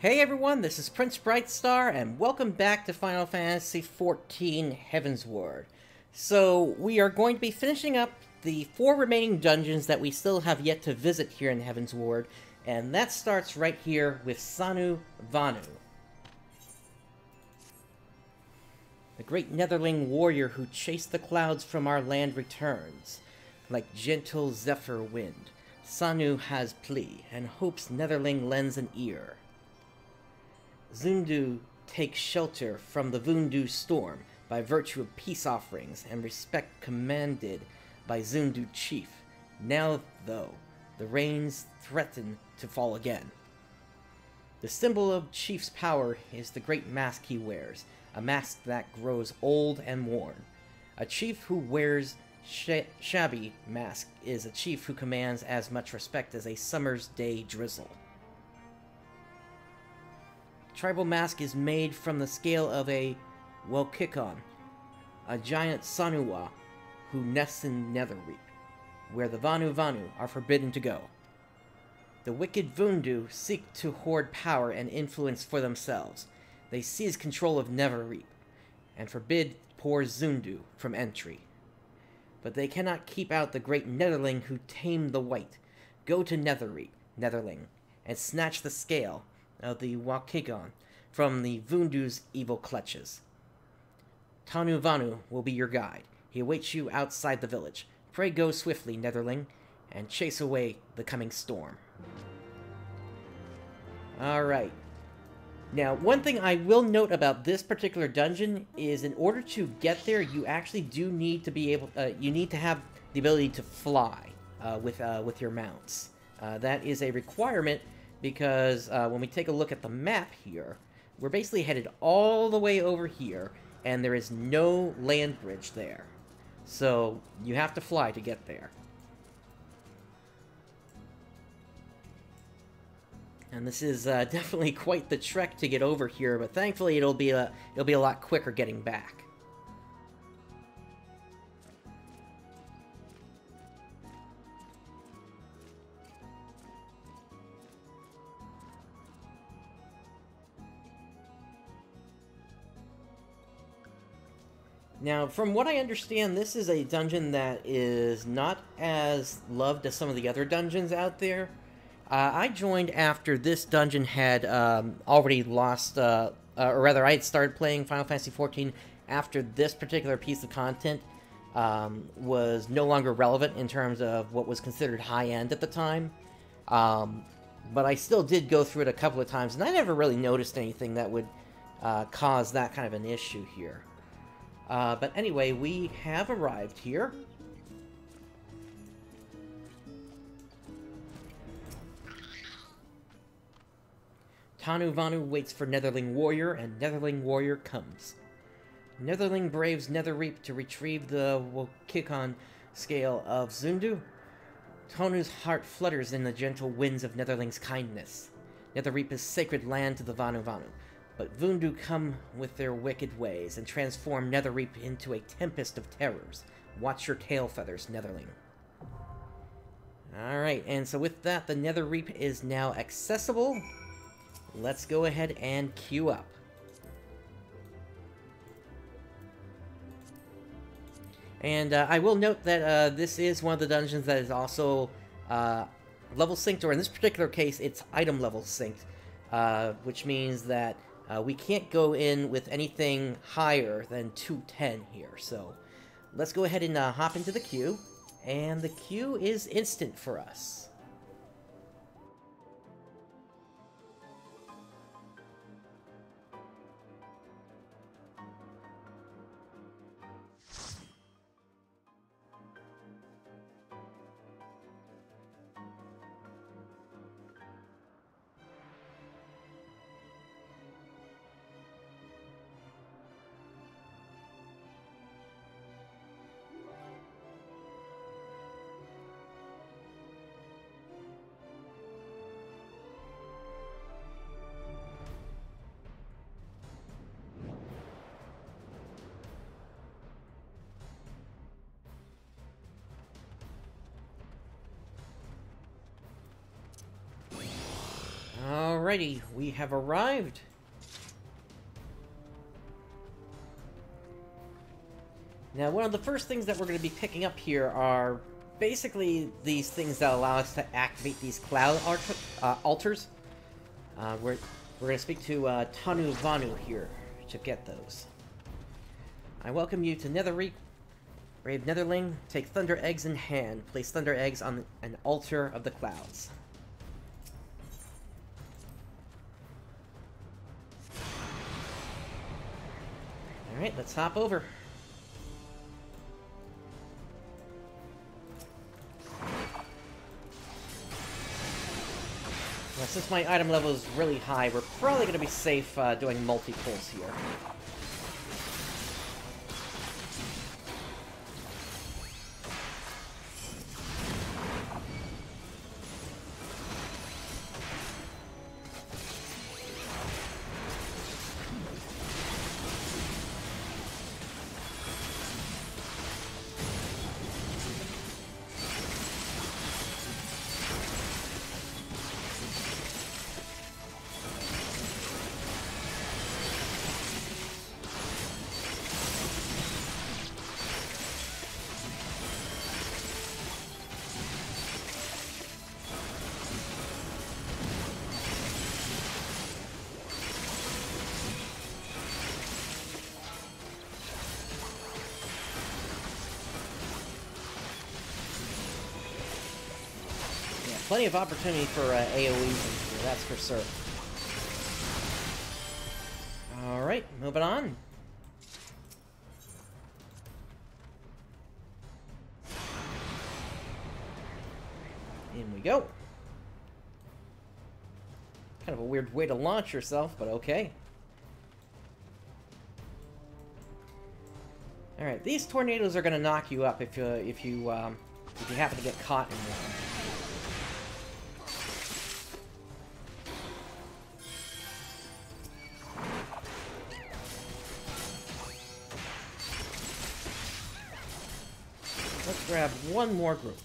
Hey everyone, this is PrinceBrightstar, and welcome back to Final Fantasy XIV Heavensward. So, we are going to be finishing up the 4 remaining dungeons that we still have yet to visit here in Heavensward, and that starts right here with Sanu Vanu. The great Netherling warrior who chased the clouds from our land returns. Like gentle zephyr wind, Sanu has plea, and hopes Netherling lends an ear. Zundu takes shelter from the Vundu storm by virtue of peace offerings and respect commanded by Zundu chief. Now, though, the rains threaten to fall again. The symbol of chief's power is the great mask he wears, a mask that grows old and worn. A chief who wears shabby mask is a chief who commands as much respect as a summer's day drizzle. Tribal mask is made from the scale of a Welkikon, a giant Sanuwa who nests in Netherreap, where the Vanu Vanu are forbidden to go. The wicked Vundu seek to hoard power and influence for themselves. They seize control of Netherreap, and forbid poor Zundu from entry. But they cannot keep out the great Netherling who tamed the White. Go to Netherreap, Netherling, and snatch the scale of the Wakigon from the Vundu's evil clutches. Tanu Vanu will be your guide. He awaits you outside the village. Pray go swiftly, Netherling, and chase away the coming storm. Alright. Now, one thing I will note about this particular dungeon is in order to get there, you actually do need to be able, you need to have the ability to fly with your mounts. That is a requirement because when we take a look at the map here, we're basically headed all the way over here, and there is no land bridge there. So, you have to fly to get there. And this is definitely quite the trek to get over here, but thankfully it'll be a lot quicker getting back. Now, from what I understand, this is a dungeon that is not as loved as some of the other dungeons out there. I joined after this dungeon had already lost, or rather, I had started playing Final Fantasy XIV after this particular piece of content was no longer relevant in terms of what was considered high-end at the time. But I still did go through it a couple of times, and I never really noticed anything that would cause that kind of an issue here. But anyway, we have arrived here. Tanu Vanu waits for Netherling Warrior, and Netherling Warrior comes. Netherling braves Netherreap to retrieve the Wokikon scale of Zundu. Tanu's heart flutters in the gentle winds of Netherling's kindness. Netherreap is sacred land to the Vanu Vanu. But Vundu come with their wicked ways and transform Netherreap into a tempest of terrors. Watch your tail feathers, Netherling. Alright, and so with that, the Netherreap is now accessible. Let's go ahead and queue up. And I will note that this is one of the dungeons that is also level synced, or in this particular case, it's item level synced, which means that we can't go in with anything higher than 210 here, so let's go ahead and hop into the queue, and the queue is instant for us. Alrighty, we have arrived. Now, one of the first things that we're going to be picking up here are basically these things that allow us to activate these cloud altars. We're going to speak to Tanu Vanu here to get those. I welcome you to Netherreek. Brave Netherling, take thunder eggs in hand. Place thunder eggs on an altar of the clouds. Alright, let's hop over. Now, since my item level is really high, we're probably going to be safe doing multi-pulls here. Plenty of opportunity for AoEs in here, that's for sure. Alright, moving on. In we go. Kind of a weird way to launch yourself, but okay. Alright, these tornadoes are going to knock you up if you happen to get caught in one. Let's grab one more group.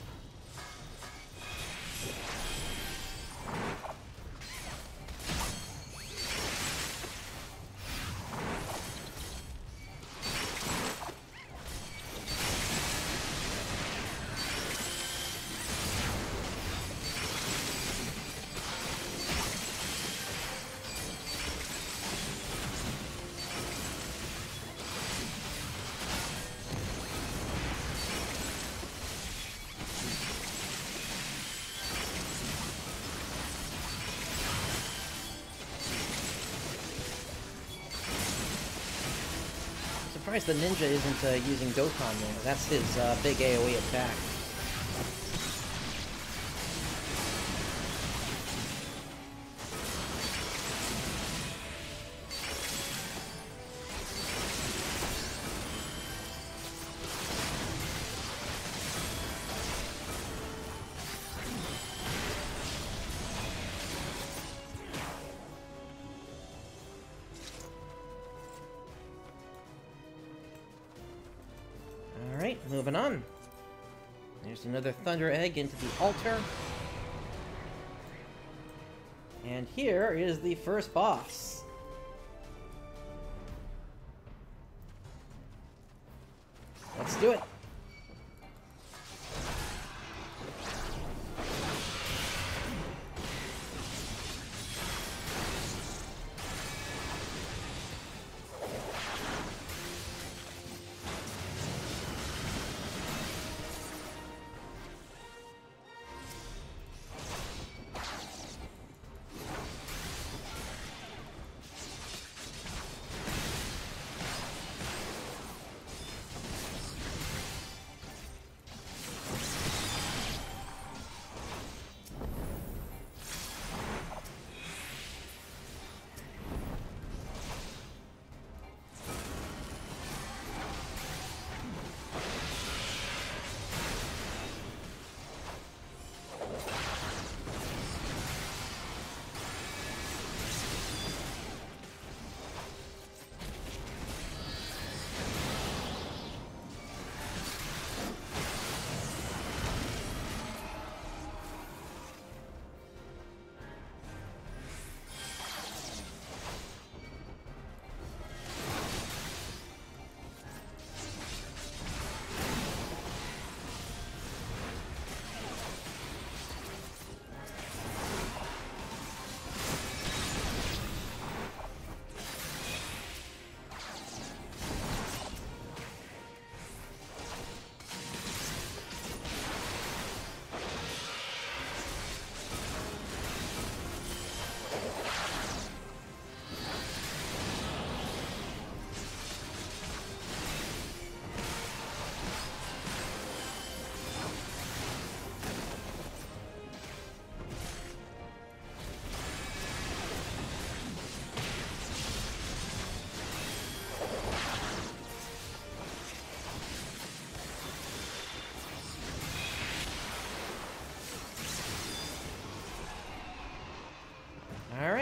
I'm surprised the ninja isn't using Dokkan there. That's his big AoE attack. Alright, moving on. There's another thunder egg into the altar. And here is the first boss. Let's do it.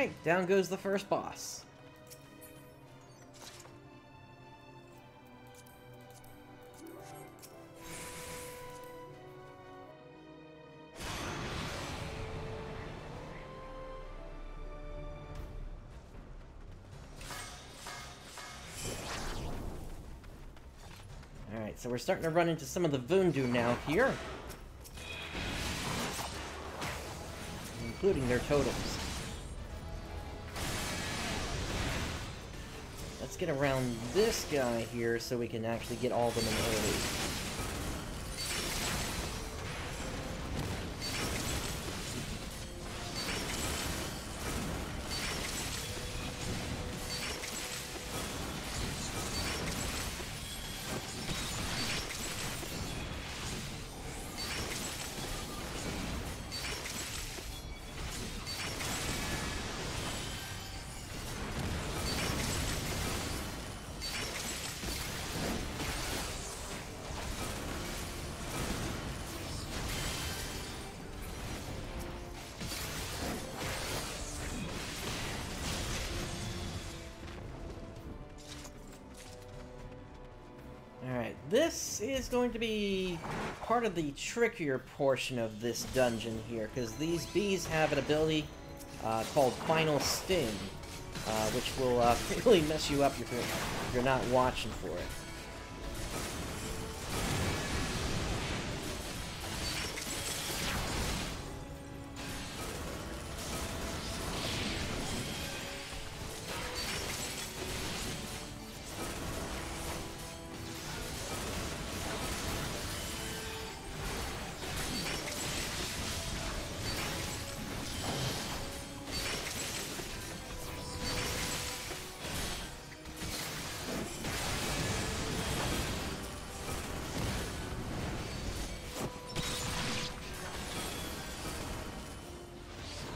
Alright, down goes the first boss. Alright, so we're starting to run into some of the Voodoo now here. Including their totems. Let's get around this guy here so we can actually get all of them in early. Alright, this is going to be part of the trickier portion of this dungeon here, because these bees have an ability called Final Sting, which will really mess you up if you're not watching for it.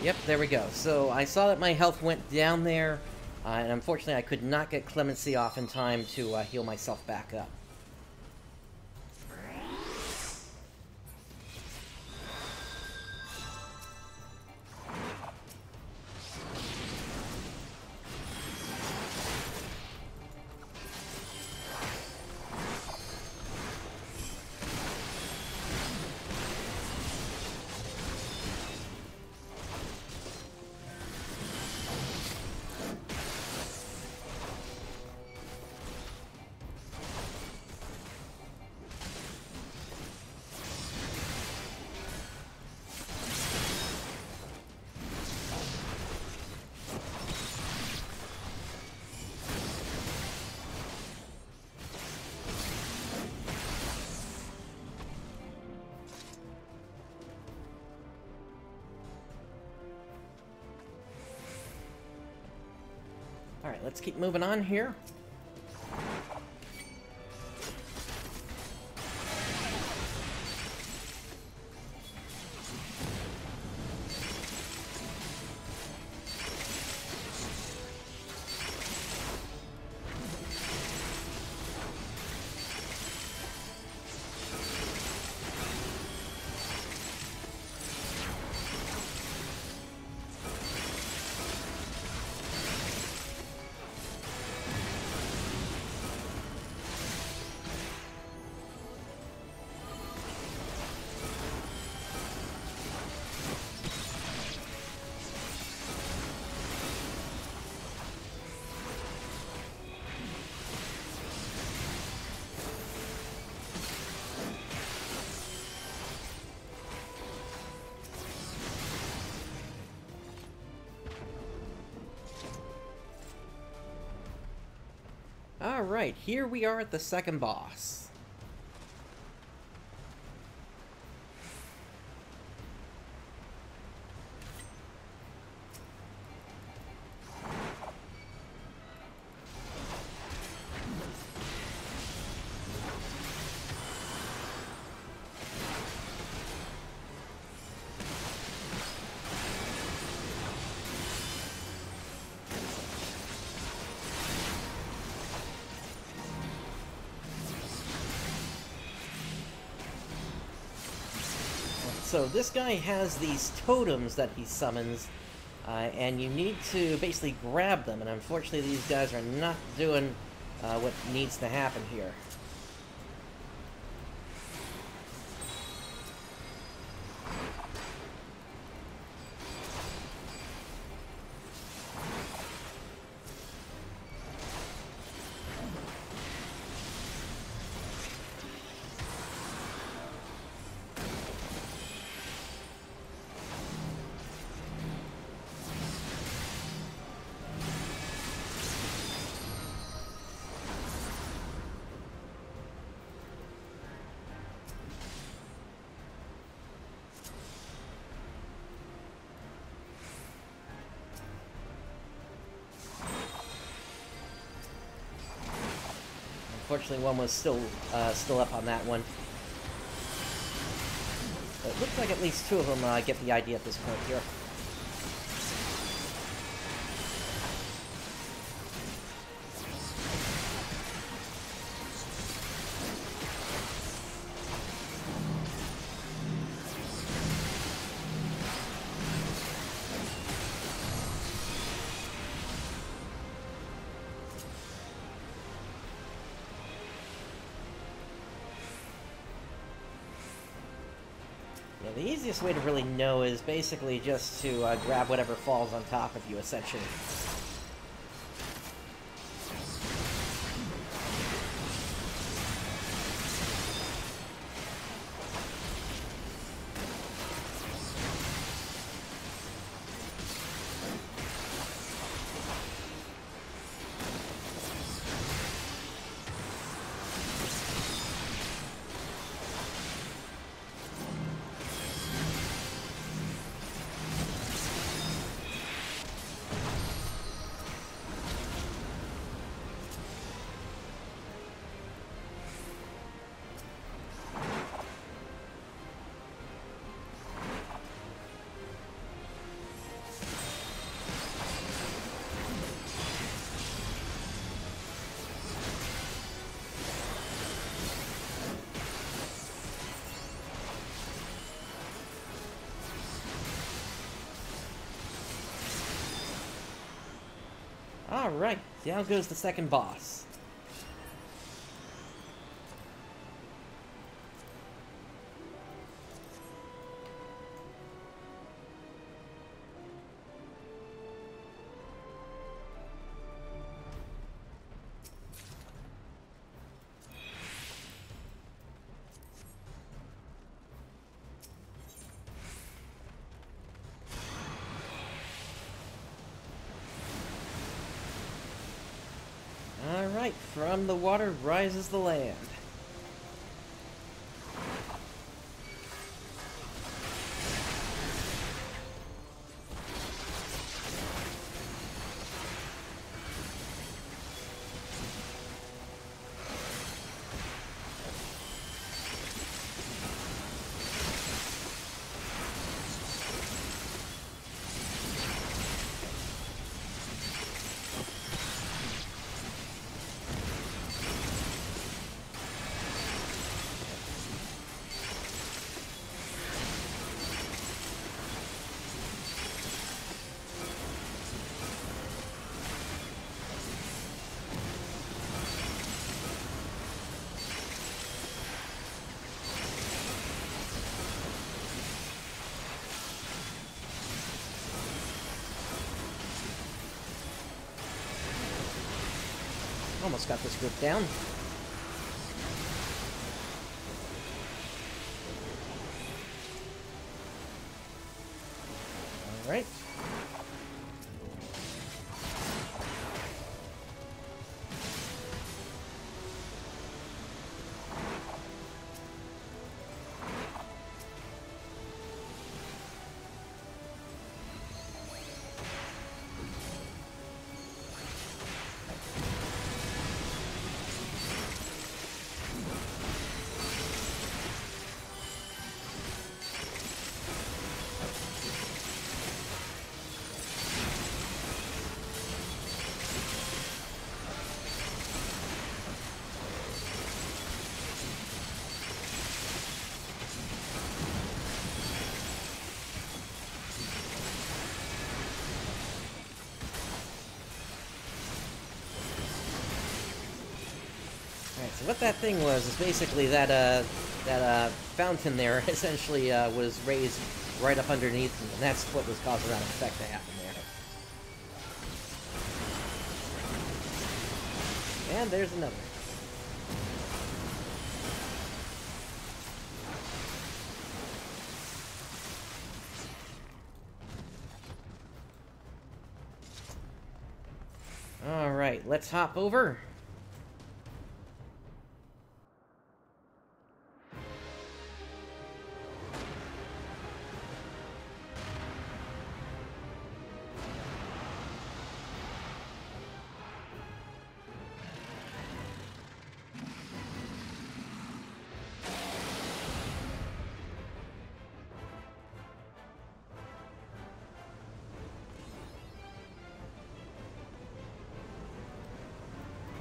Yep, there we go. So I saw that my health went down there, and unfortunately I could not get Clemency off in time to heal myself back up. Alright, let's keep moving on here. Alright, here we are at the second boss. So this guy has these totems that he summons and you need to basically grab them, and unfortunately these guys are not doing what needs to happen here. Unfortunately, one was still up on that one. But it looks like at least two of them get the idea at this point here. The easiest way to really know is basically just to grab whatever falls on top of you, essentially. Alright, down goes the second boss. Alright, from the water rises the land. Almost got this group down. All right. So what that thing was is basically that fountain there essentially was raised right up underneath me, and that's what was causing that effect to happen there. And there's another. Alright, let's hop over.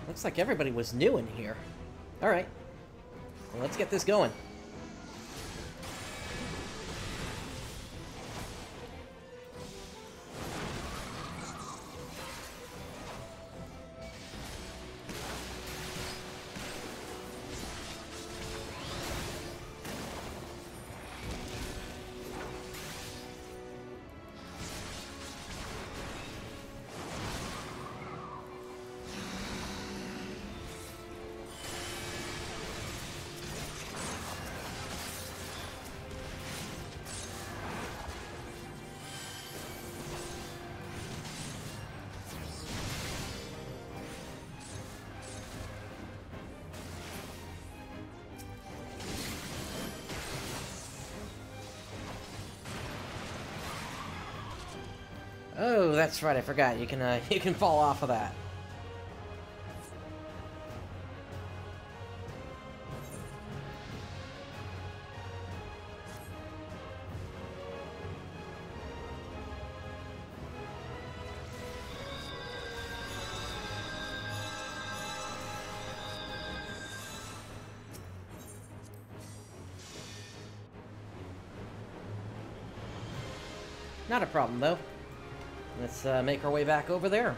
Looks like everybody was new in here. Alright. Well, let's get this going. Oh, that's right, I forgot. You can fall off of that. Not a problem, though. Let's make our way back over there.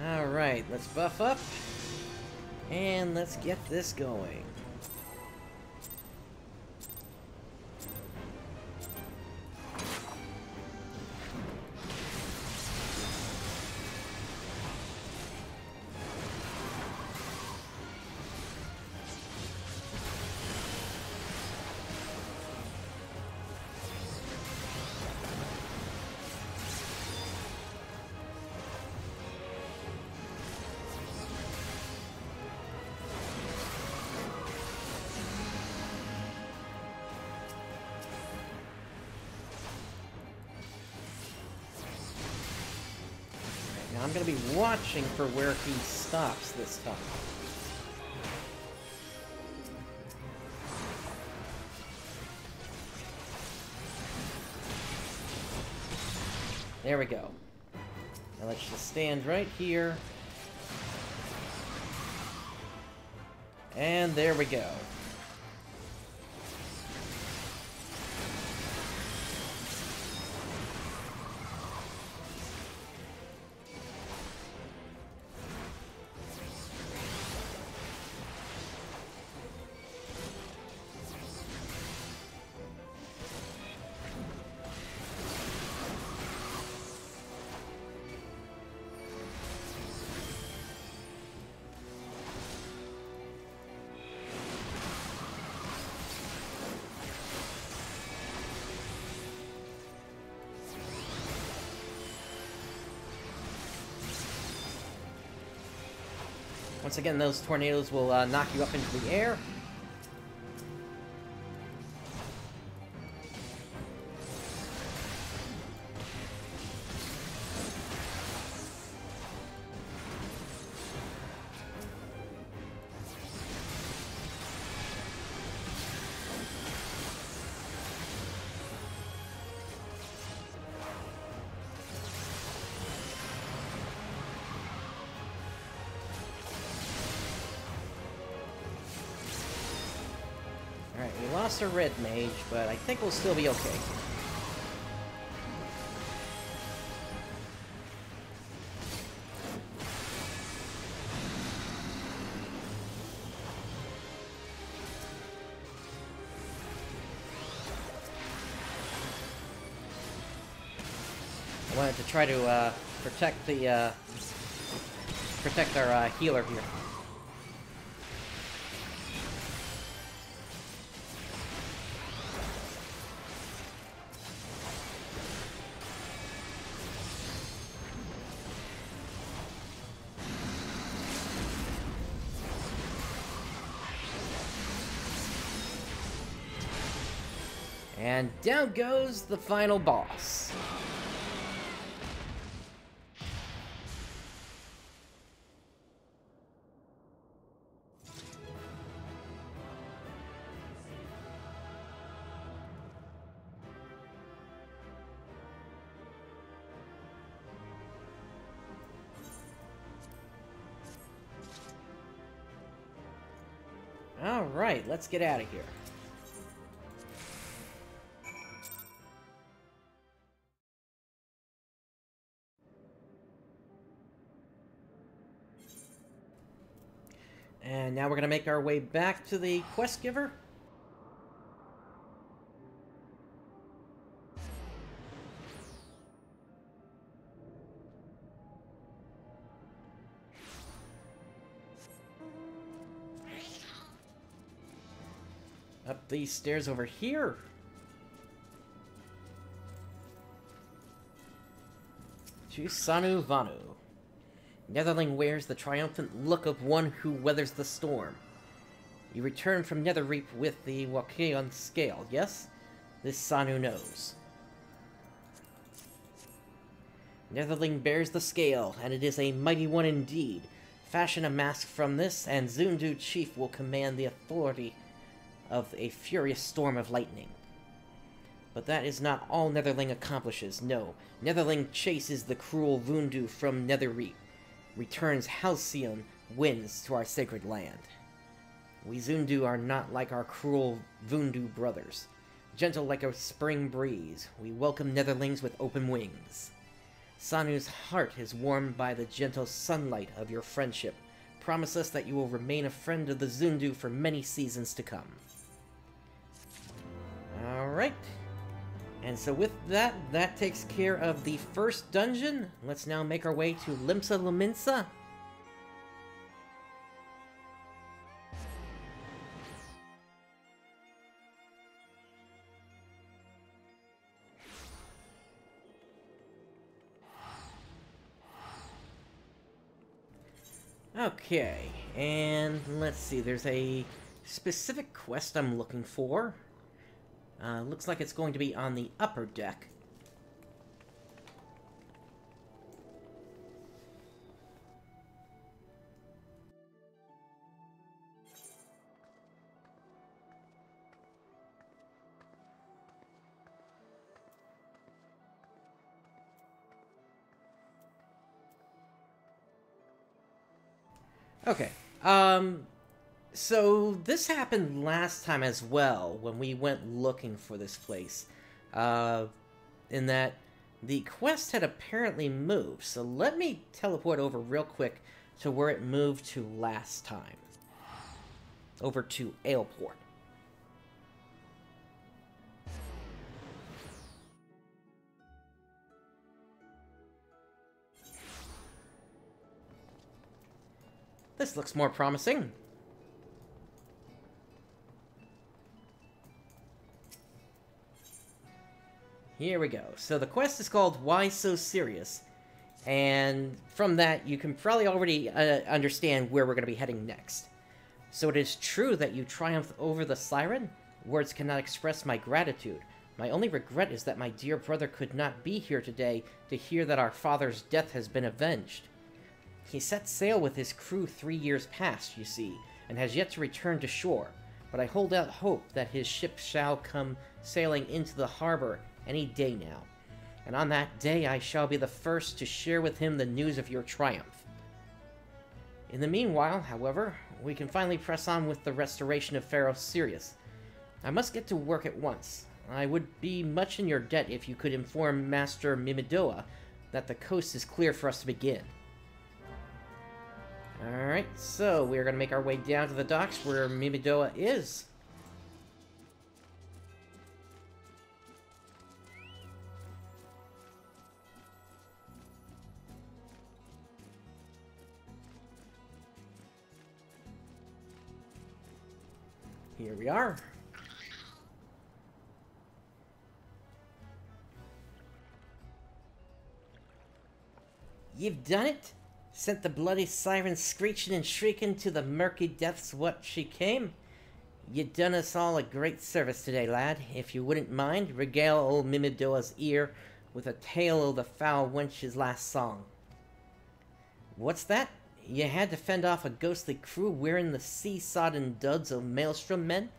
Alright, let's buff up, and let's get this going. Now I'm going to be watching for where he stops this time. There we go. Now let's just stand right here. And there we go. Once again, those tornadoes will knock you up into the air. Alright, we lost our red mage, but I think we'll still be okay. I wanted to try to protect the protect our healer here. And down goes the final boss. All right, let's get out of here. And now we're going to make our way back to the quest giver. Up these stairs over here. To Sanu Vanu. Netherling wears the triumphant look of one who weathers the storm. You return from Netherreap with the Wakion scale, yes? This Sanu knows. Netherling bears the scale, and it is a mighty one indeed. Fashion a mask from this, and Zundu chief will command the authority of a furious storm of lightning. But that is not all Netherling accomplishes, no. Netherling chases the cruel Vundu from Netherreap. Returns halcyon winds to our sacred land. We Zundu are not like our cruel Vundu brothers. Gentle like a spring breeze, we welcome Netherlings with open wings. Sanu's heart is warmed by the gentle sunlight of your friendship. Promise us that you will remain a friend of the Zundu for many seasons to come. Alright. And so with that, that takes care of the first dungeon. Let's now make our way to Limsa Laminsa. Okay, and let's see, there's a specific quest I'm looking for. Looks like it's going to be on the upper deck. Okay, so this happened last time as well, when we went looking for this place, in that the quest had apparently moved, so let me teleport over real quick to where it moved to last time. Over to Aleport. This looks more promising. Here we go. So the quest is called Why So Serious? And from that, you can probably already understand where we're going to be heading next. So it is true that you triumphed over the siren? Words cannot express my gratitude. My only regret is that my dear brother could not be here today to hear that our father's death has been avenged. He set sail with his crew 3 years past, you see, and has yet to return to shore, but I hold out hope that his ship shall come sailing into the harbor any day now, and on that day I shall be the first to share with him the news of your triumph. In the meanwhile, however, we can finally press on with the restoration of Pharaoh Sirius. I must get to work at once. I would be much in your debt if you could inform Master Mimidoa that the coast is clear for us to begin. Alright, so we're going to make our way down to the docks where Mimidoa is. Here we are. You've done it? Sent the bloody siren screeching and shrieking to the murky depths what she came? You done us all a great service today, lad. If you wouldn't mind, regale old Mimidoa's ear with a tale of the foul wench's last song. What's that? You had to fend off a ghostly crew wearing the sea-sodden duds of maelstrom men?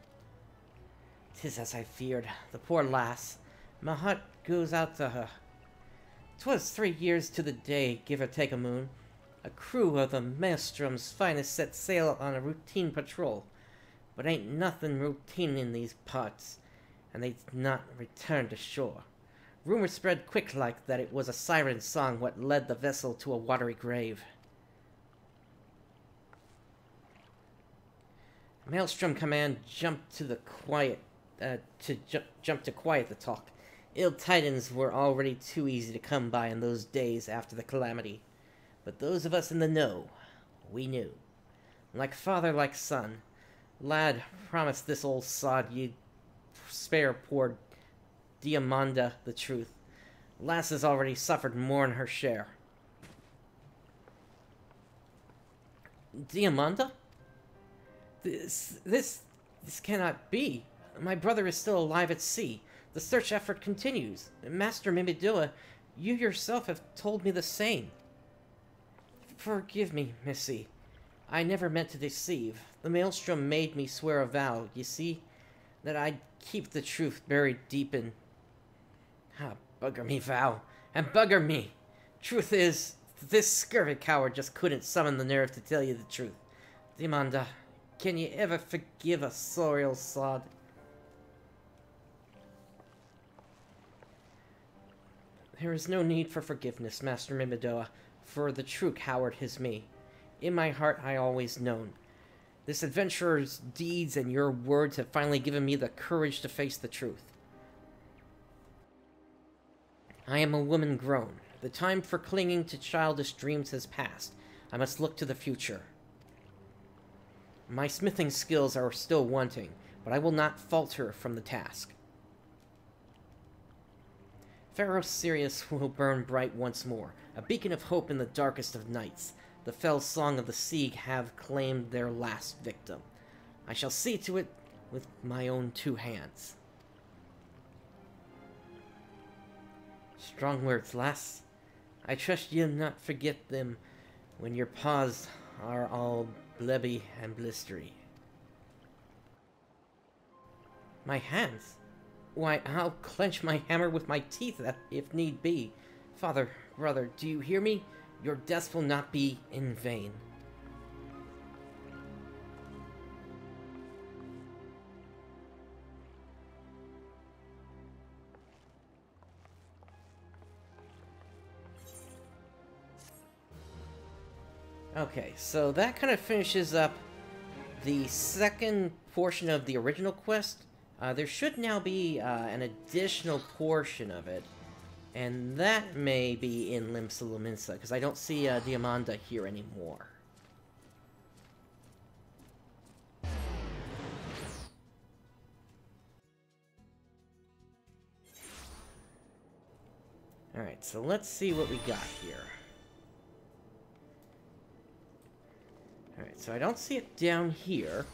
'Tis as I feared. The poor lass. My heart goes out to her. 'Twas 3 years to the day, give or take a moon. A crew of the Maelstrom's finest set sail on a routine patrol. But ain't nothing routine in these parts, and they'd not returned to shore. Rumor spread quick like that it was a siren song what led the vessel to a watery grave. Maelstrom Command jumped to quiet the talk. Ill tidings were already too easy to come by in those days after the calamity. But those of us in the know, we knew. Like father, like son. Lad, promise this old sod you'd spare poor Diamanda the truth. Lass has already suffered more than her share. Diamanda? This cannot be. My brother is still alive at sea. The search effort continues. Master Mimidoa, you yourself have told me the same. Forgive me, Missy. I never meant to deceive. The Maelstrom made me swear a vow, you see, that I'd keep the truth buried deep in... Ah, bugger me, vow. And bugger me! Truth is, this scurvy coward just couldn't summon the nerve to tell you the truth. Diamanda, can you ever forgive a sorry old sod? There is no need for forgiveness, Master Mimidoa, for the true coward is me. In my heart I always known. This adventurer's deeds and your words have finally given me the courage to face the truth. I am a woman grown. The time for clinging to childish dreams has passed. I must look to the future. My smithing skills are still wanting, but I will not falter from the task. Pharaoh Sirius will burn bright once more, a beacon of hope in the darkest of nights. The fell song of the sea have claimed their last victim. I shall see to it with my own 2 hands. Strong words, lass. I trust ye'll not forget them when your paws are all blebby and blistery. My hands? Why, I'll clench my hammer with my teeth if need be. Father, brother, do you hear me? Your death will not be in vain. Okay, so that kind of finishes up the second portion of the original quest. There should now be an additional portion of it, and that may be in Limsa Lominsa, because I don't see Diamanda here anymore. Alright, so let's see what we got here. Alright, so I don't see it down here.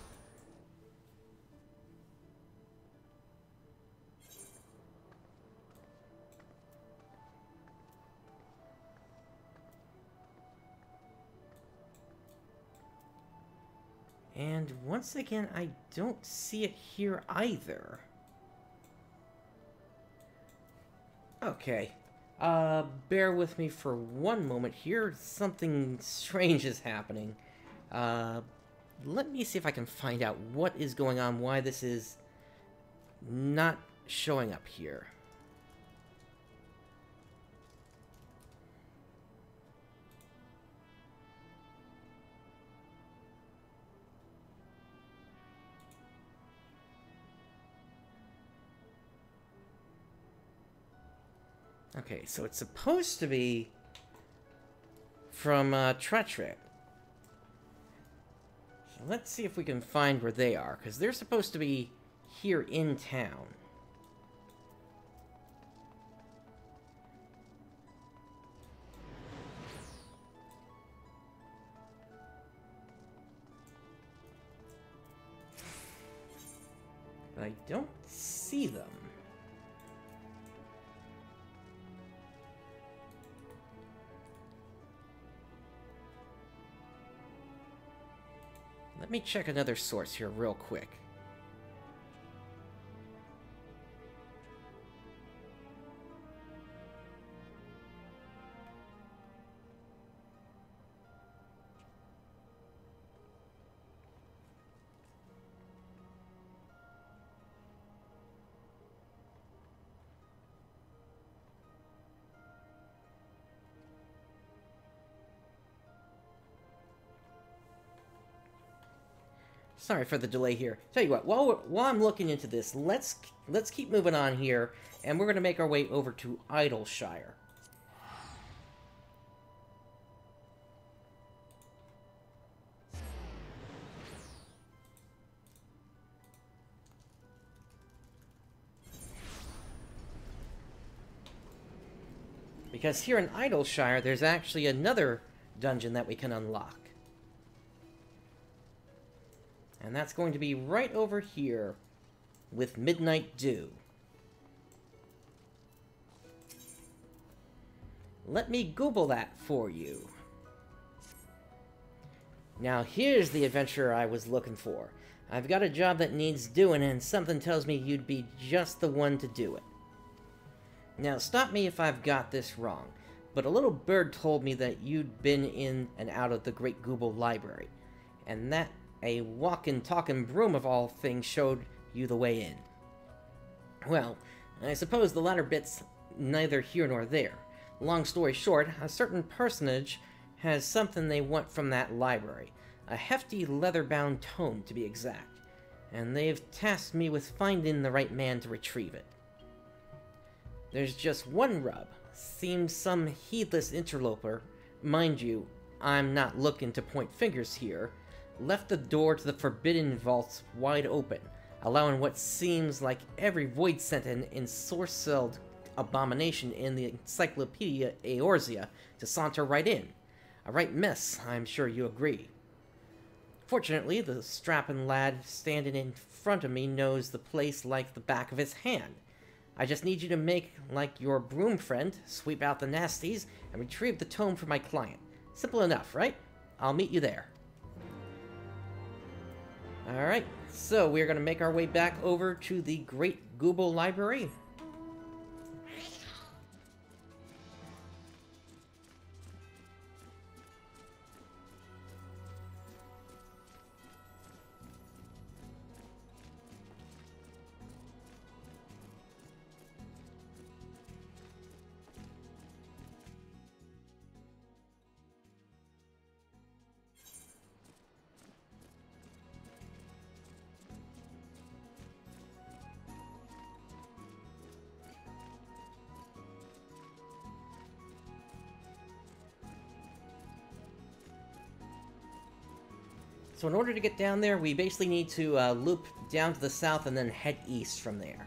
And once again, I don't see it here either. Okay. Bear with me for one moment here. Something strange is happening. Let me see if I can find out what is going on, why this is not showing up here. Okay, so it's supposed to be from Trademark. So let's see if we can find where they are, because they're supposed to be here in town. But I don't see them. Let me check another source here real quick. Sorry for the delay here. Tell you what, while I'm looking into this, let's keep moving on here, and we're going to make our way over to Idleshire. Because here in Idleshire, there's actually another dungeon that we can unlock. And that's going to be right over here with Midnight Dew. Let me Google that for you. Now here's the adventure I was looking for. I've got a job that needs doing, and something tells me you'd be just the one to do it. Now stop me if I've got this wrong, but a little bird told me that you'd been in and out of the Great Google Library, and that a walking, talking broom of all things showed you the way in. Well, I suppose the latter bit's neither here nor there. Long story short, a certain personage has something they want from that library. A hefty leather-bound tome, to be exact. And they've tasked me with finding the right man to retrieve it. There's just one rub. Seems some heedless interloper, mind you, I'm not looking to point fingers here, left the door to the Forbidden Vaults wide open, allowing what seems like every void-sent and ensorcelled abomination in the Encyclopedia Eorzea to saunter right in. A right mess, I'm sure you agree. Fortunately, the strapping lad standing in front of me knows the place like the back of his hand. I just need you to make like your broom friend, sweep out the nasties, and retrieve the tome for my client. Simple enough, right? I'll meet you there. Alright, so we're going to make our way back over to the Great Google Library. So in order to get down there, we basically need to loop down to the south and then head east from there.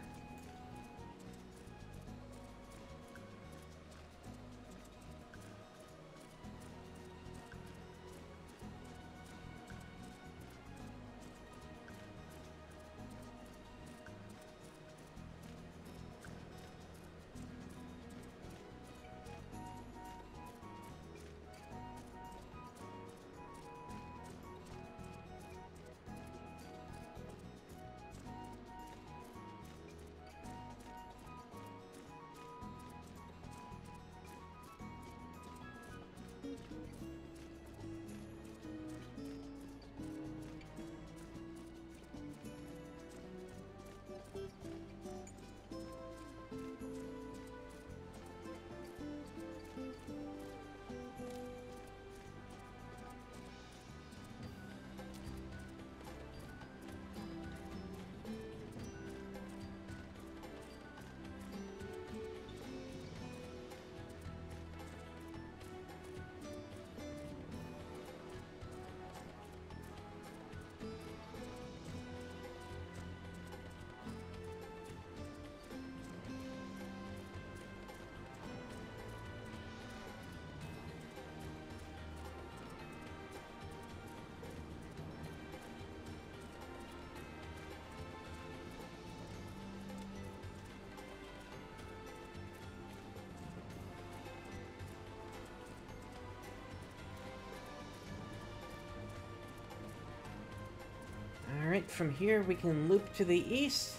Alright, from here we can loop to the east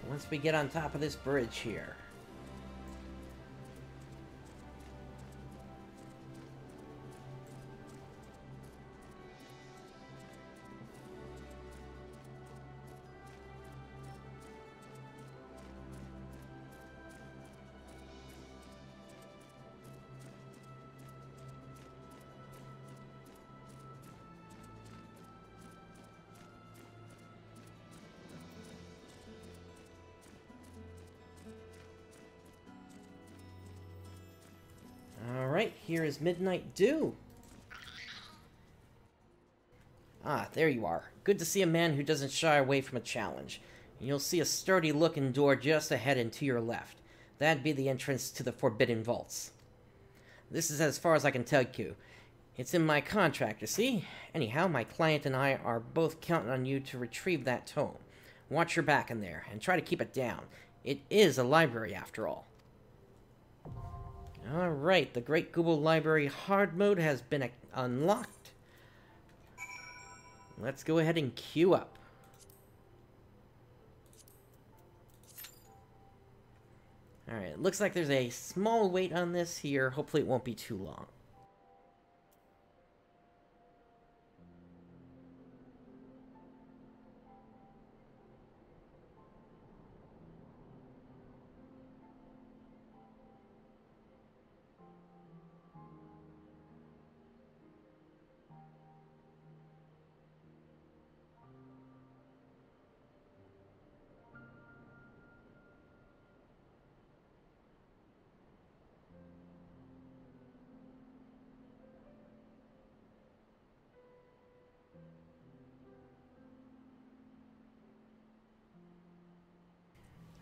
once we get on top of this bridge here. Alright, here is Midnight Dew. Ah, there you are. Good to see a man who doesn't shy away from a challenge. You'll see a sturdy-looking door just ahead and to your left. That'd be the entrance to the Forbidden Vaults. This is as far as I can tell you. It's in my contract, you see? Anyhow, my client and I are both counting on you to retrieve that tome. Watch your back in there, and try to keep it down. It is a library, after all. Alright, the Great Google Library hard mode has been unlocked. Let's go ahead and queue up. Alright, looks like there's a small wait on this here. Hopefully it won't be too long.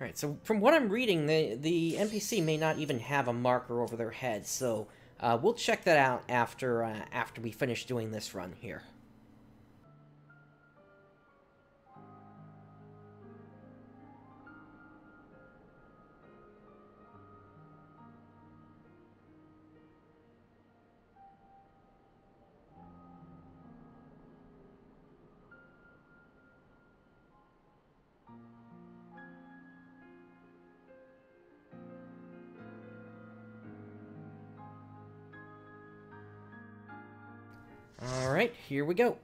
Alright, so from what I'm reading, the NPC may not even have a marker over their head, so we'll check that out after we finish doing this run here. Alright, here we go.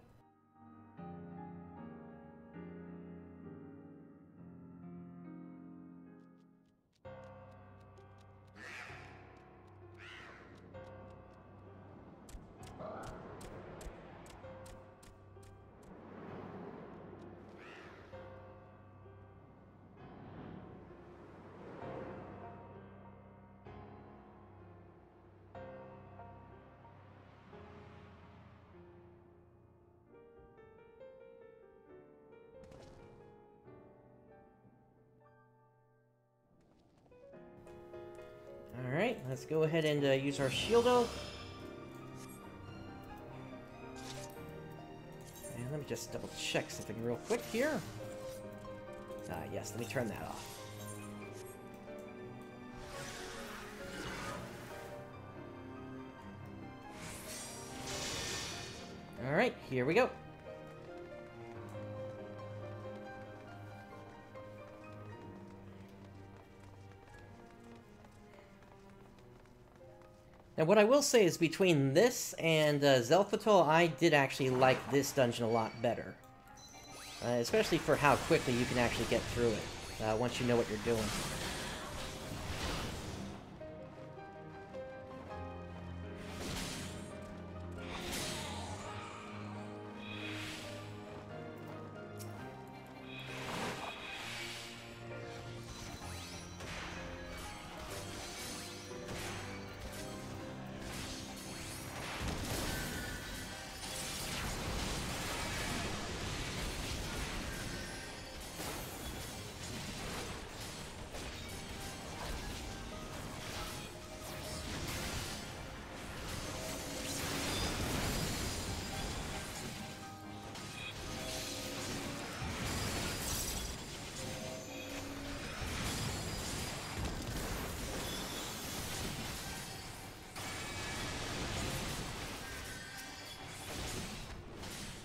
Alright, let's go ahead and use our shield oak. And let me just double check something real quick here. Yes, let me turn that off. Alright, here we go. Now, what I will say is between this and Zelphatol, I did actually like this dungeon a lot better. Especially for how quickly you can actually get through it, once you know what you're doing.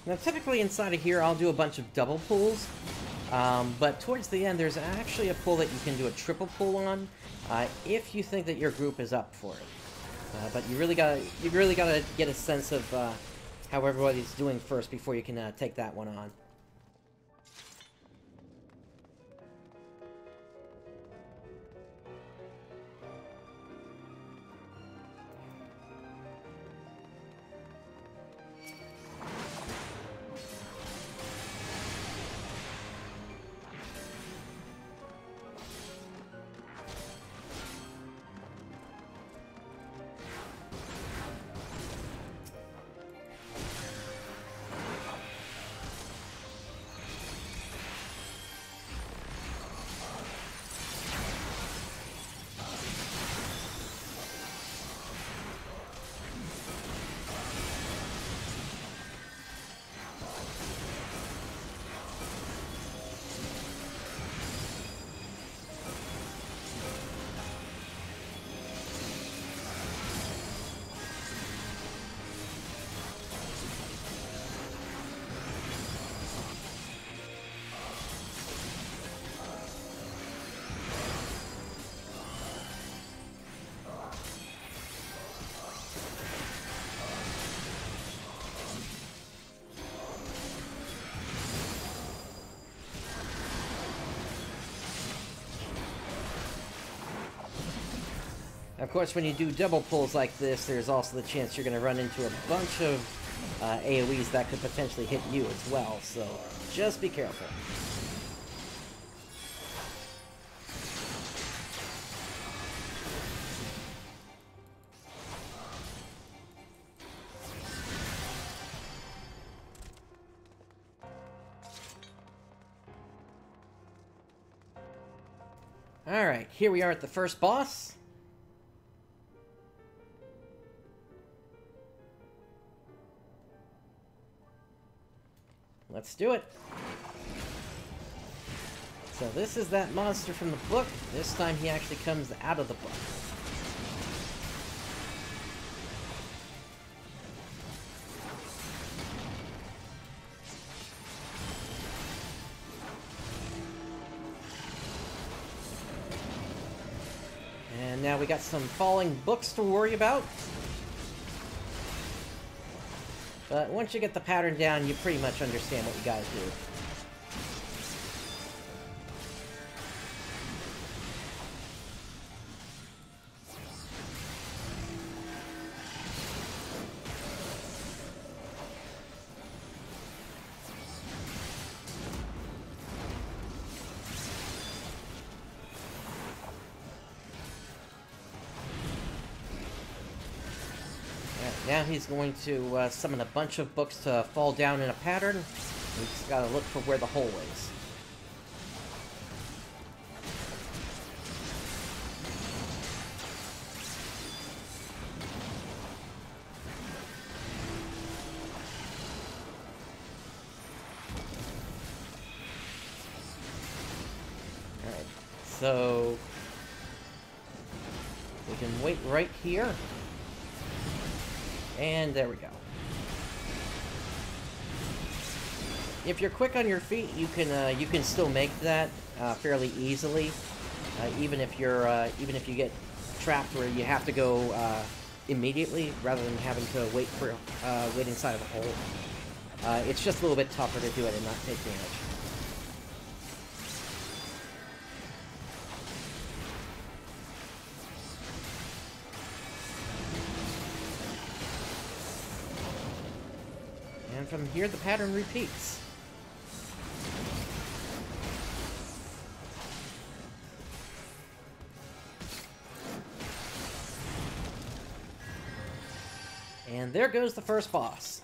Now, typically inside of here, I'll do a bunch of double pulls, but towards the end, there's actually a pull that you can do a triple pull on, if you think that your group is up for it. But you really gotta get a sense of how everybody's doing first before you can take that one on. Of course, when you do double pulls like this, there's also the chance you're going to run into a bunch of AoEs that could potentially hit you as well, so just be careful. Alright, here we are at the first boss. Let's do it. So this is that monster from the book. This time he actually comes out of the book. And now we got some falling books to worry about. But once you get the pattern down, you pretty much understand what you gotta do. Now he's going to summon a bunch of books to fall down in a pattern. We just gotta look for where the hole is. Alright, so we can wait right here. And there we go. If you're quick on your feet, you can still make that fairly easily, even if you get trapped where you have to go immediately rather than having to wait inside of a hole. It's just a little bit tougher to do it and not take damage. And from here, the pattern repeats. And there goes the first boss.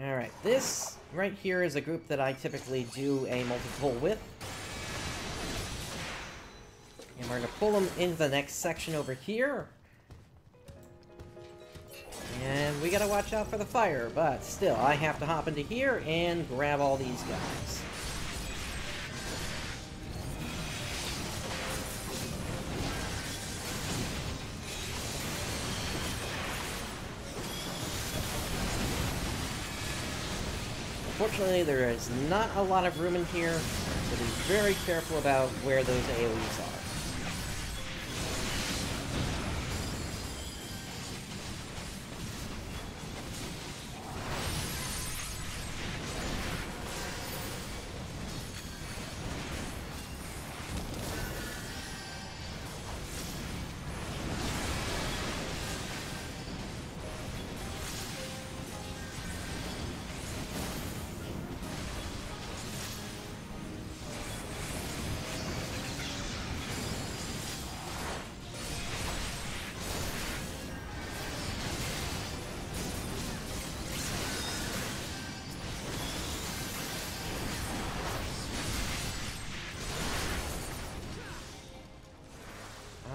Alright, this right here is a group that I typically do a multi-pull with. And we're going to pull them into the next section over here. And we gotta watch out for the fire, but still, I have to hop into here and grab all these guys. Unfortunately, there is not a lot of room in here, so be very careful about where those AoEs are.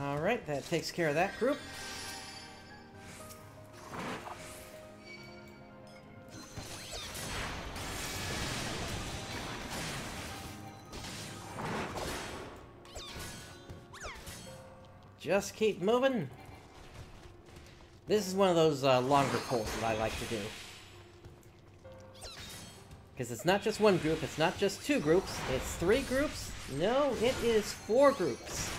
Alright, that takes care of that group. Just keep moving. This is one of those longer pulls that I like to do. Because it's not just one group, it's not just two groups, it's 3 groups. No, it is 4 groups.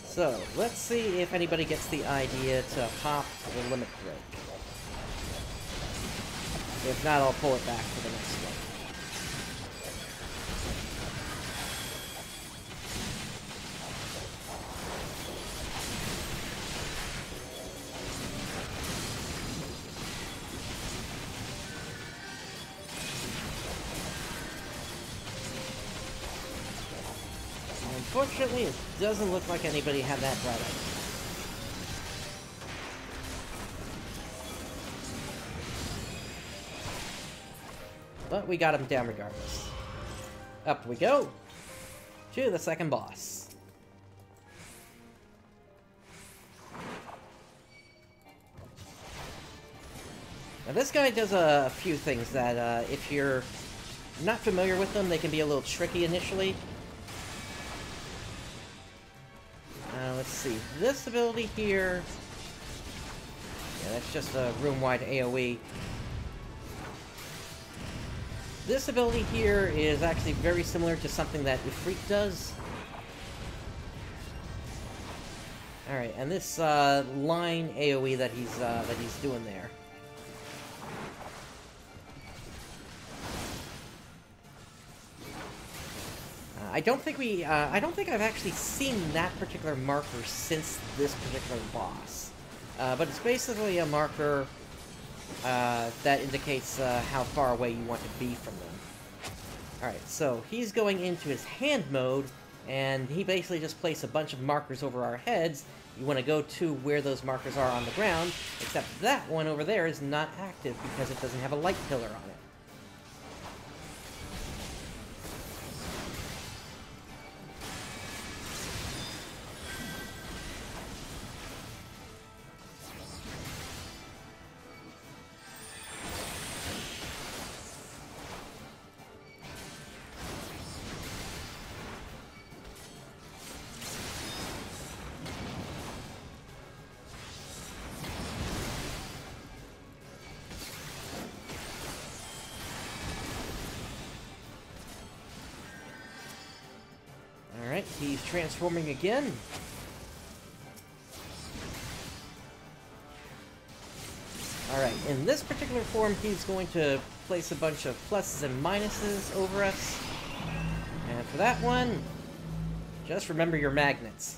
So, let's see if anybody gets the idea to pop the limit break. If not, I'll pull it back for the next one. Unfortunately, it doesn't look like anybody had that right idea. But we got him down regardless. Up we go to the second boss. Now this guy does a few things that, if you're not familiar with them, they can be a little tricky initially. Let's see, this ability here... Yeah, that's just a room-wide AoE. This ability here is actually very similar to something that Ifrit does. Alright, and this line AoE that he's doing there. I don't think I've actually seen that particular marker since this particular boss. But it's basically a marker that indicates how far away you want to be from them. Alright, so he's going into his hand mode, and he basically just placed a bunch of markers over our heads. You want to go to where those markers are on the ground, except that one over there is not active because it doesn't have a light pillar on it. Alright, he's transforming again. Alright, in this particular form, he's going to place a bunch of pluses and minuses over us. And for that one, just remember your magnets.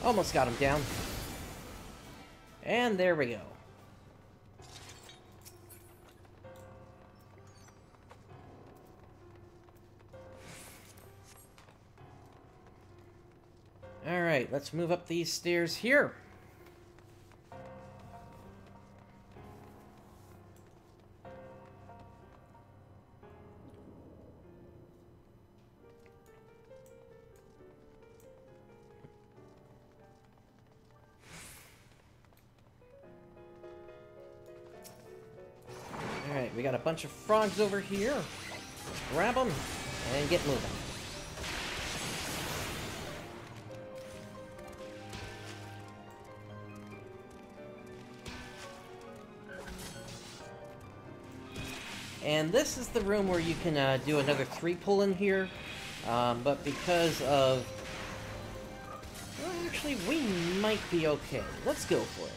Almost got him down. And there we go. Alright, let's move up these stairs here. Alright, we got a bunch of frogs over here. Let's grab them and get moving. And this is the room where you can do another 3 pull in here, but because of... Well, actually, we might be okay. Let's go for it.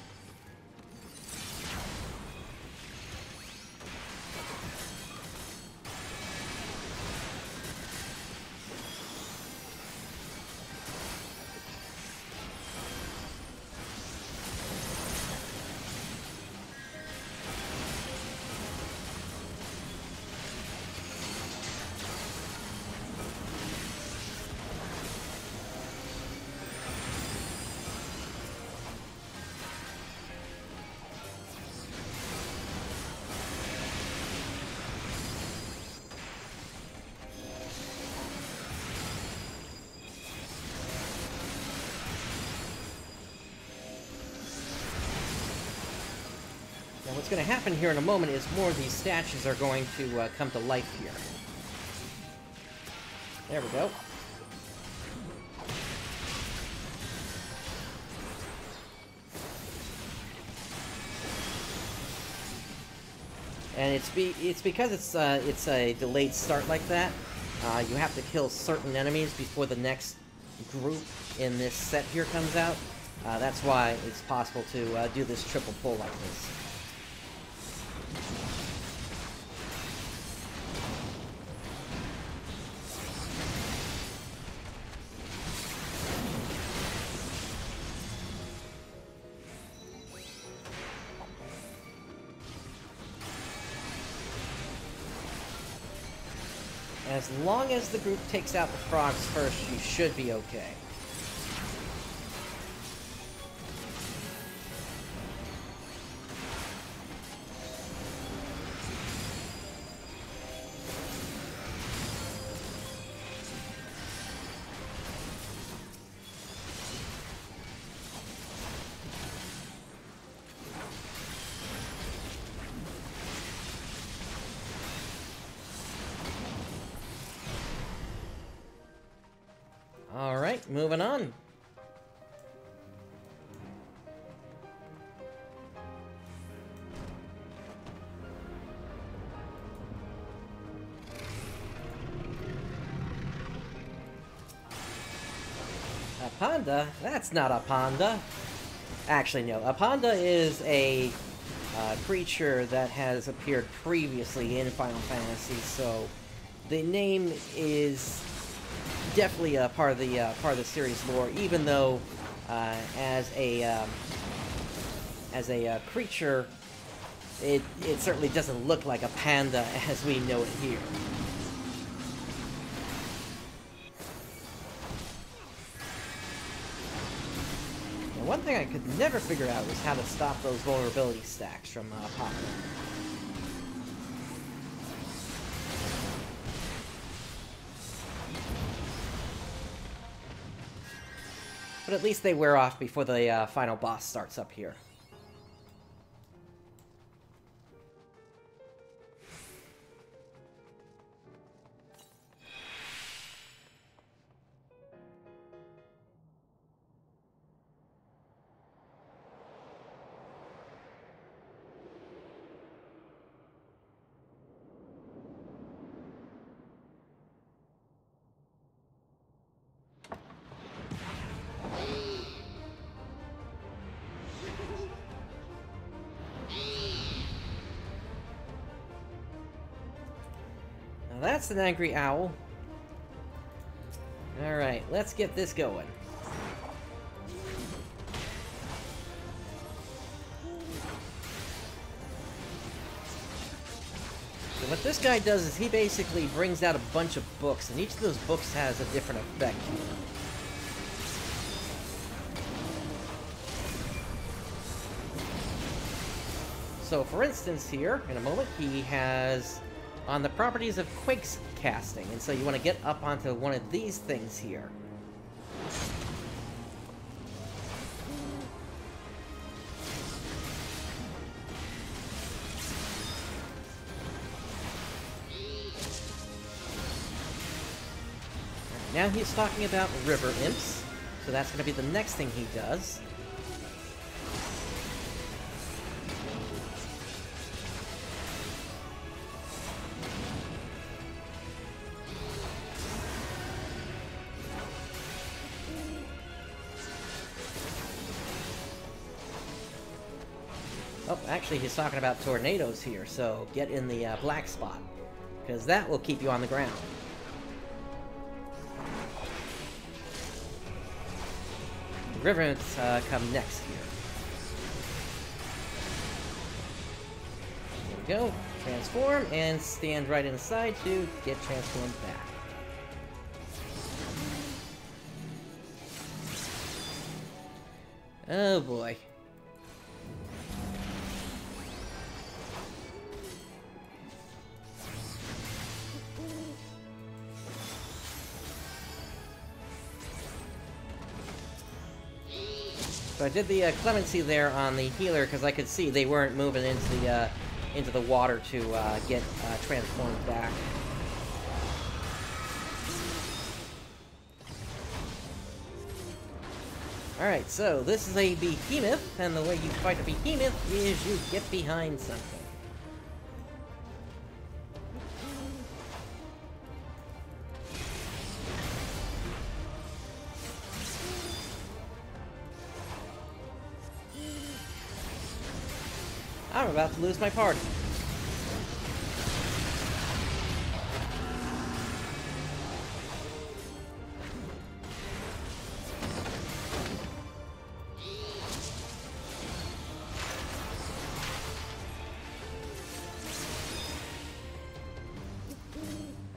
Now what's going to happen here in a moment is more of these statues are going to come to life here. There we go. And it's because it's a delayed start like that. You have to kill certain enemies before the next group in this set here comes out. That's why it's possible to do this triple pull like this. As long as the group takes out the frogs first, you should be okay. Alright, moving on. A panda? That's not a panda. Actually, no. A panda is a creature that has appeared previously in Final Fantasy, so the name is definitely a part of the series lore, even though as a creature, it certainly doesn't look like a panda as we know it here. And one thing I could never figure out was how to stop those vulnerability stacks from popping up. But at least they wear off before the final boss starts up here. That's an angry owl. Alright, let's get this going. So what this guy does is he basically brings out a bunch of books, and each of those books has a different effect. So, for instance, here, in a moment, he has on the properties of Quakes casting, and so you want to get up onto one of these things here. Now he's talking about river imps, so that's going to be the next thing he does. Oh, actually he's talking about tornadoes here, so get in the black spot, because that will keep you on the ground. River imps come next here. There we go. Transform, and stand right inside to get transformed back. Oh boy. So I did the clemency there on the healer because I could see they weren't moving into the water to get transformed back. Alright, so this is a behemoth, and the way you fight a behemoth is you get behind something. I'm about to lose my party.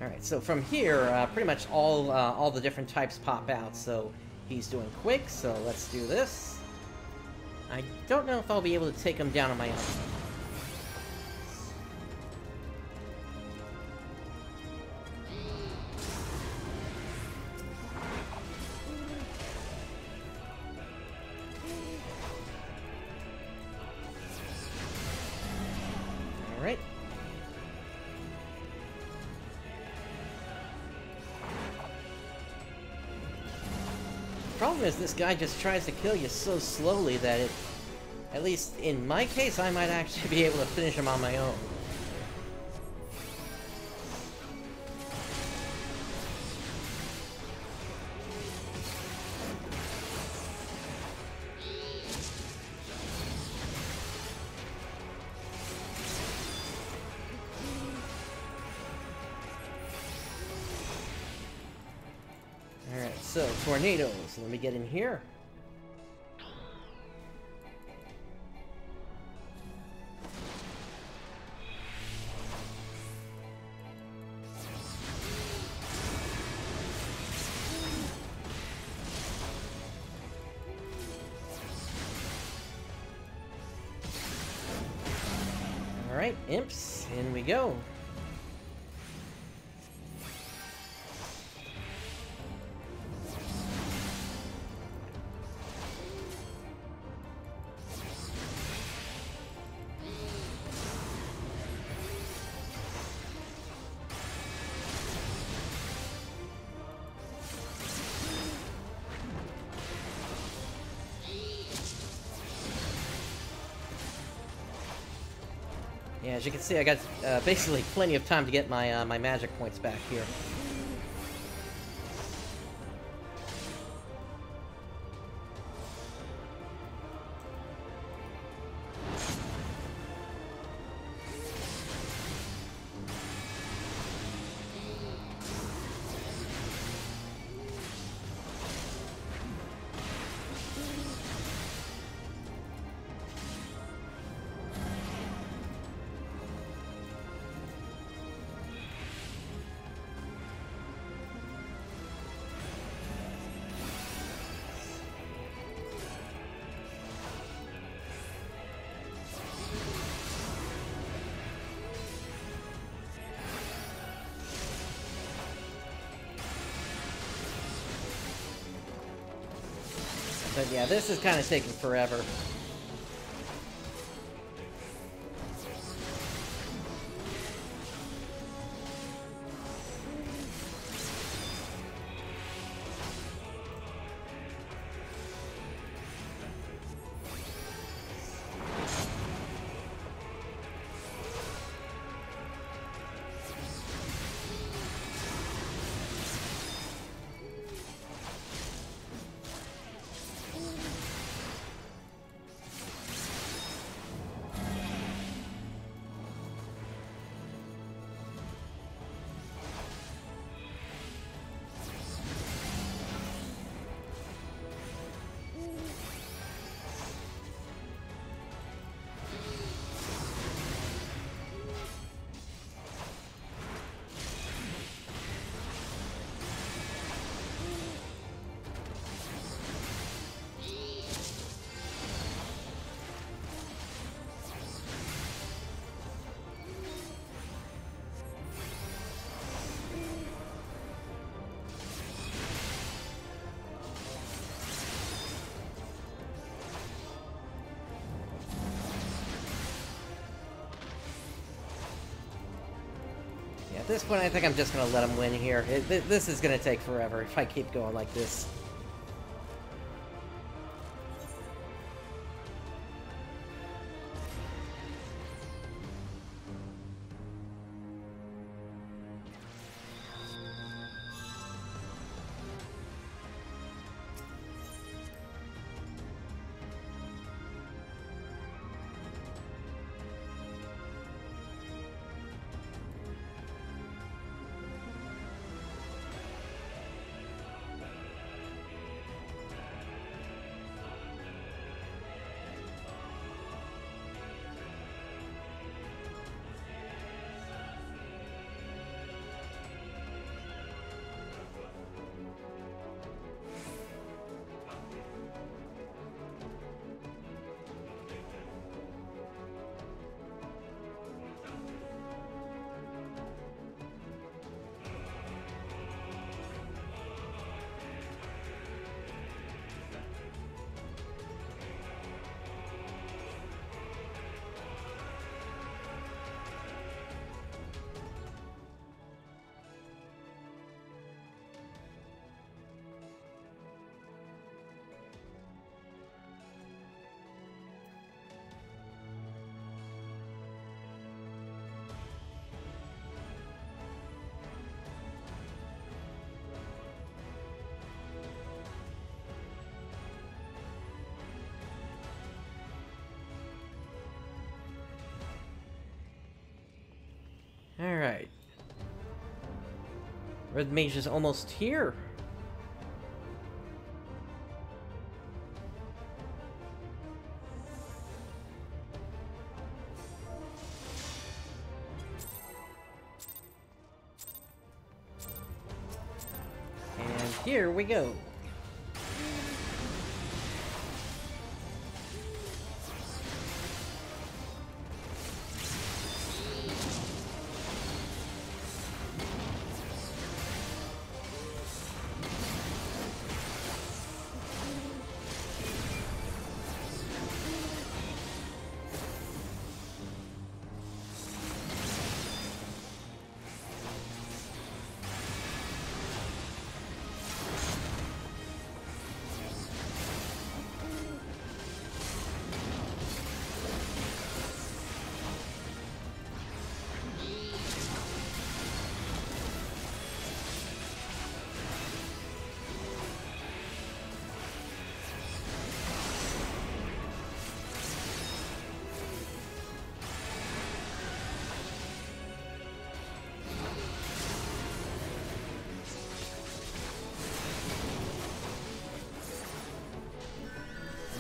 Alright, so from here, pretty much all the different types pop out. So he's doing quick, so let's do this. I don't know if I'll be able to take him down on my own. Alright. Problem is, this guy just tries to kill you so slowly that it, at least in my case, I might actually be able to finish him on my own. Alright, so tornadoes. Let me get in here. Alright, imps, in we go. Yeah, as you can see, I got basically plenty of time to get my my magic points back here. But yeah, this is kind of taking forever. At this point, I think I'm just going to let him win here. This is going to take forever if I keep going like this. Alright. Red Mage is almost here. And here we go.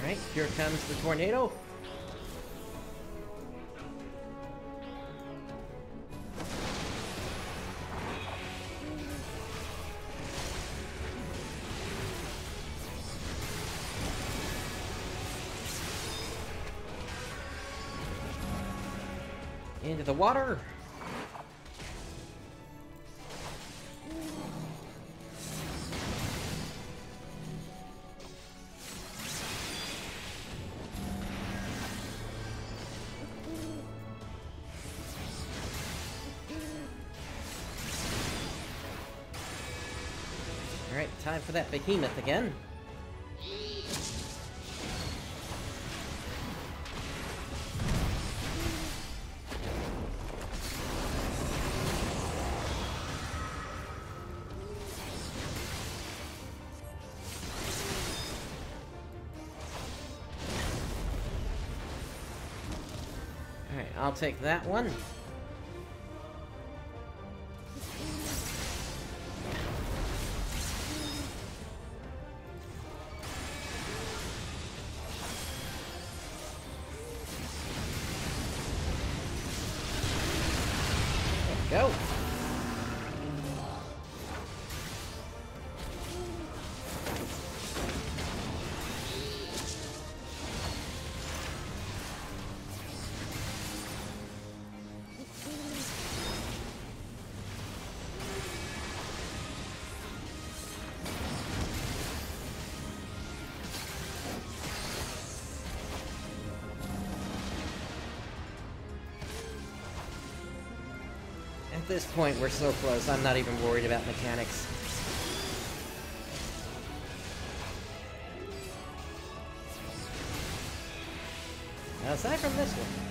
Alright, here comes the tornado. Into the water. time for that behemoth again. Alright, I'll take that one. Go. At this point, we're so close, I'm not even worried about mechanics. Now, aside from this one...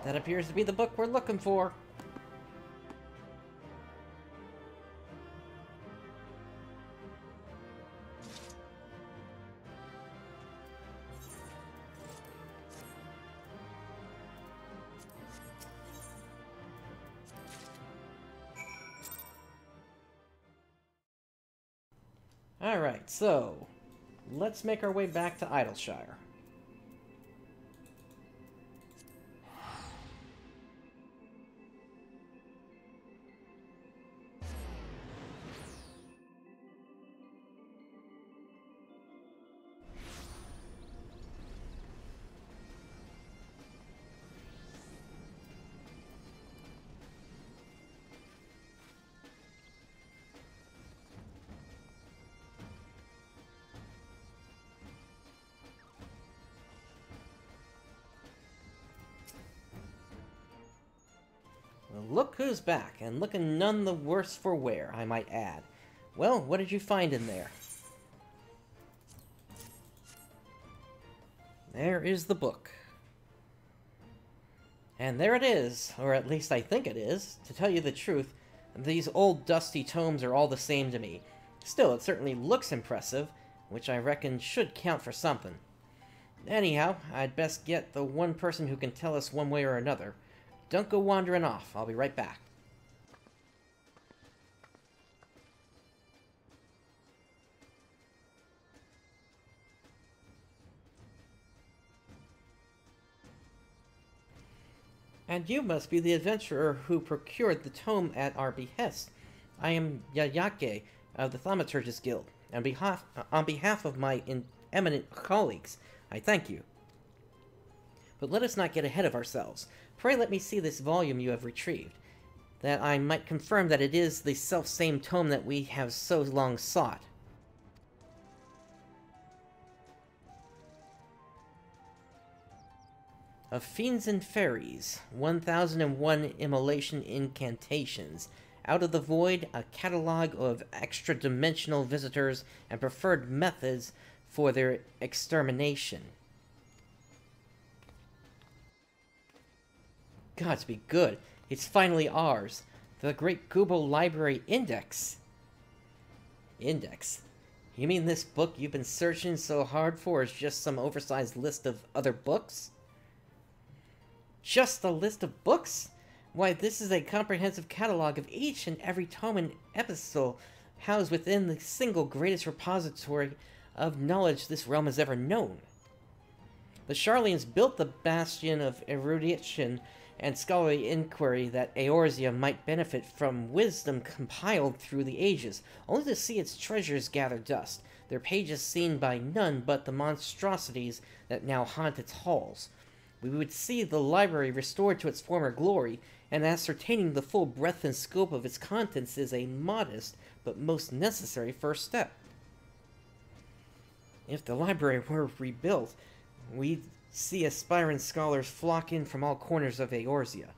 That appears to be the book we're looking for. Alright, so let's make our way back to Idleshire. Look who's back, and looking none the worse for wear, I might add. Well, what did you find in there? There is the book. And there it is, or at least I think it is. To tell you the truth, these old dusty tomes are all the same to me. Still, it certainly looks impressive, which I reckon should count for something. Anyhow, I'd best get the one person who can tell us one way or another. Don't go wandering off. I'll be right back. And you must be the adventurer who procured the tome at our behest. I am Yayake of the Thaumaturgist Guild. On behalf of my eminent colleagues, I thank you. But let us not get ahead of ourselves. Pray let me see this volume you have retrieved, that I might confirm that it is the self-same tome that we have so long sought. Of Fiends and Fairies, 1001 Immolation Incantations, Out of the Void, a catalogue of extra-dimensional visitors and preferred methods for their extermination. Gods be good. It's finally ours. The Great Google Library Index. Index? You mean this book you've been searching so hard for is just some oversized list of other books? Just a list of books? Why, this is a comprehensive catalog of each and every tome and epistle housed within the single greatest repository of knowledge this realm has ever known. The Sharlayaans built the bastion of erudition and scholarly inquiry that Eorzea might benefit from wisdom compiled through the ages, only to see its treasures gather dust, their pages seen by none but the monstrosities that now haunt its halls. We would see the library restored to its former glory, and ascertaining the full breadth and scope of its contents is a modest but most necessary first step. If the library were rebuilt, we'd see aspiring scholars flock in from all corners of Eorzea,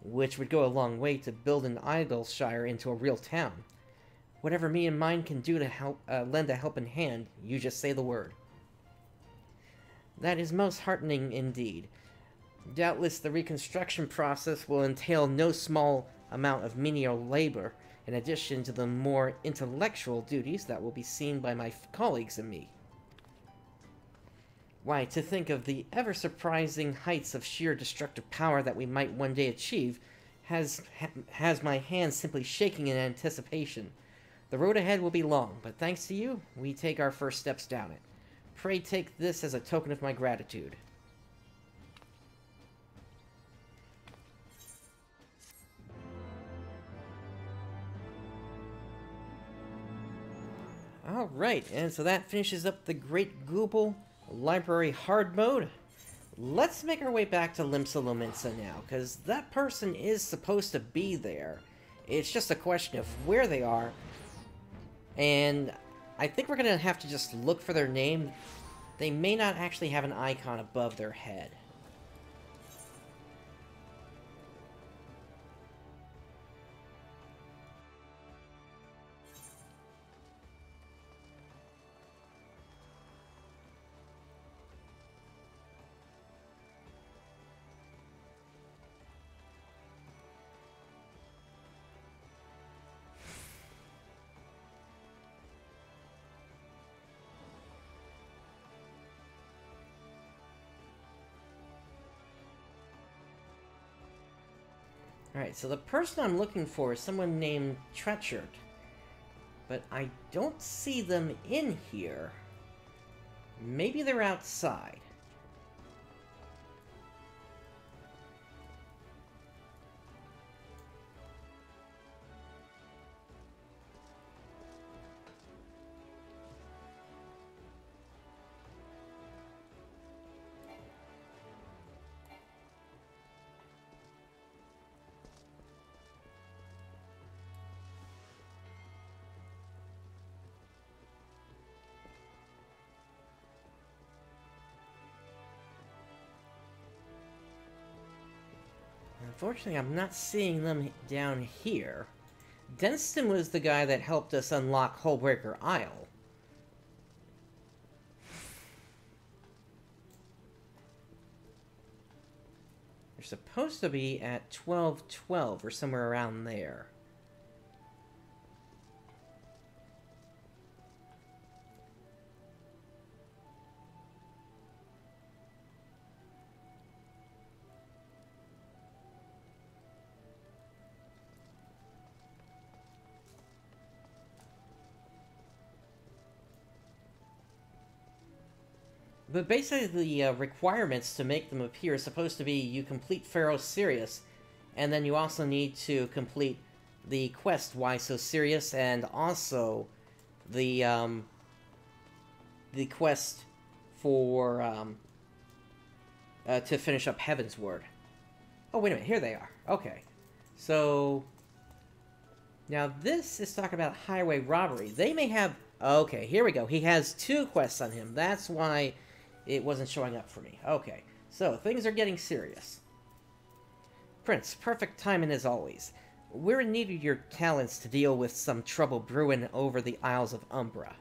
which would go a long way to build an Idleshire into a real town. Whatever me and mine can do to help lend a helping hand, you just say the word. That is most heartening indeed. Doubtless the reconstruction process will entail no small amount of menial labor, in addition to the more intellectual duties that will be seen by my colleagues and me. Why, to think of the ever-surprising heights of sheer destructive power that we might one day achieve has my hands simply shaking in anticipation. The road ahead will be long, but thanks to you, we take our first steps down it. Pray take this as a token of my gratitude. Alright, and so that finishes up the Great Gooble Library Hard Mode. Let's make our way back to Limsa Lominsa now, because that person is supposed to be there. It's just a question of where they are, and I think we're going to have to just look for their name. They may not actually have an icon above their head. Alright, so the person I'm looking for is someone named Treacherk. But I don't see them in here. Maybe they're outside. Unfortunately, I'm not seeing them down here. Denston was the guy that helped us unlock Hullbreaker Isle. They're supposed to be at 1212 or somewhere around there. But basically, the requirements to make them appear is supposed to be you complete Pharaoh Sirius, and then you also need to complete the quest Why So Serious, and also the quest for to finish up Heavensward. Oh, wait a minute, here they are. Okay, so now this is talking about highway robbery. They may have. Okay, here we go. He has 2 quests on him. That's why it wasn't showing up for me. Okay, so things are getting serious. Prince, perfect timing as always. We're in need of your talents to deal with some trouble brewing over the Isles of Umbra.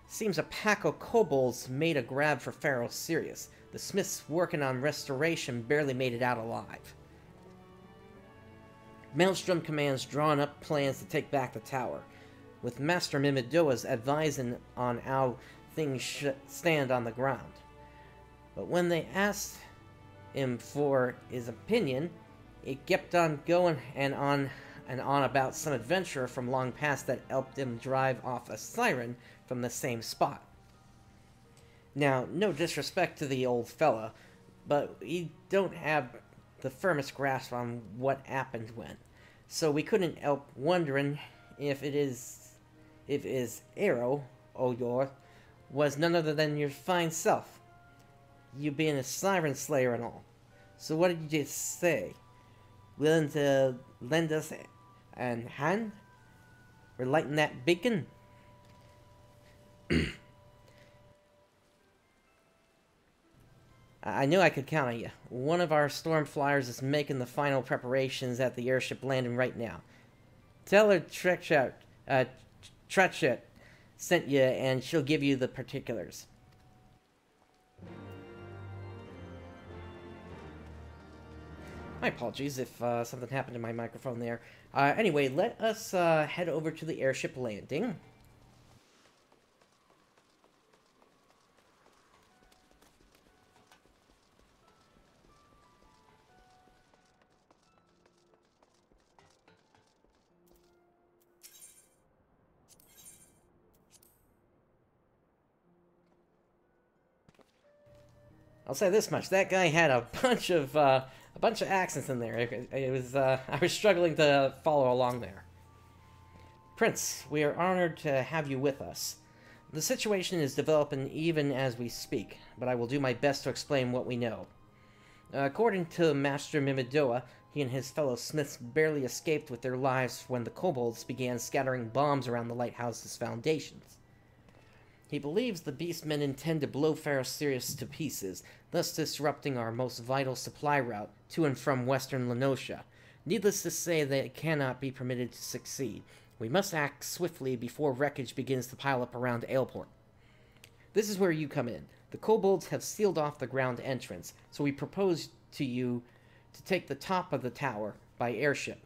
Seems a pack of kobolds made a grab for Pharaoh Sirius. The smiths working on restoration barely made it out alive. Maelstrom commands drawn up plans to take back the tower, with Master Mimidoa's advising on how things should stand on the ground. But when they asked him for his opinion, it kept on going and on about some adventurer from long past that helped him drive off a siren from the same spot. Now, no disrespect to the old fella, but we don't have the firmest grasp on what happened when, so we couldn't help wondering if his arrow, Oyor, was none other than your fine self, you being a siren slayer and all. So what did you say? Willing to lend us a hand? Or lighten that beacon? I knew I could count on you. One of our storm flyers is making the final preparations at the airship landing right now. Tell her Tretchet sent you, and she'll give you the particulars. My apologies if something happened to my microphone there. Anyway, let us head over to the airship landing. I'll say this much: that guy had a bunch of accents in there. It was I was struggling to follow along there. Prince, we are honored to have you with us. The situation is developing even as we speak, but I will do my best to explain what we know. According to Master Mimidoa, he and his fellow smiths barely escaped with their lives when the kobolds began scattering bombs around the lighthouse's foundations. He believes the beastmen intend to blow Ferrosirius to pieces, thus disrupting our most vital supply route to and from western Lenosha. Needless to say, that it cannot be permitted to succeed. We must act swiftly before wreckage begins to pile up around Ailport. This is where you come in. The kobolds have sealed off the ground entrance, so we propose to you to take the top of the tower by airship.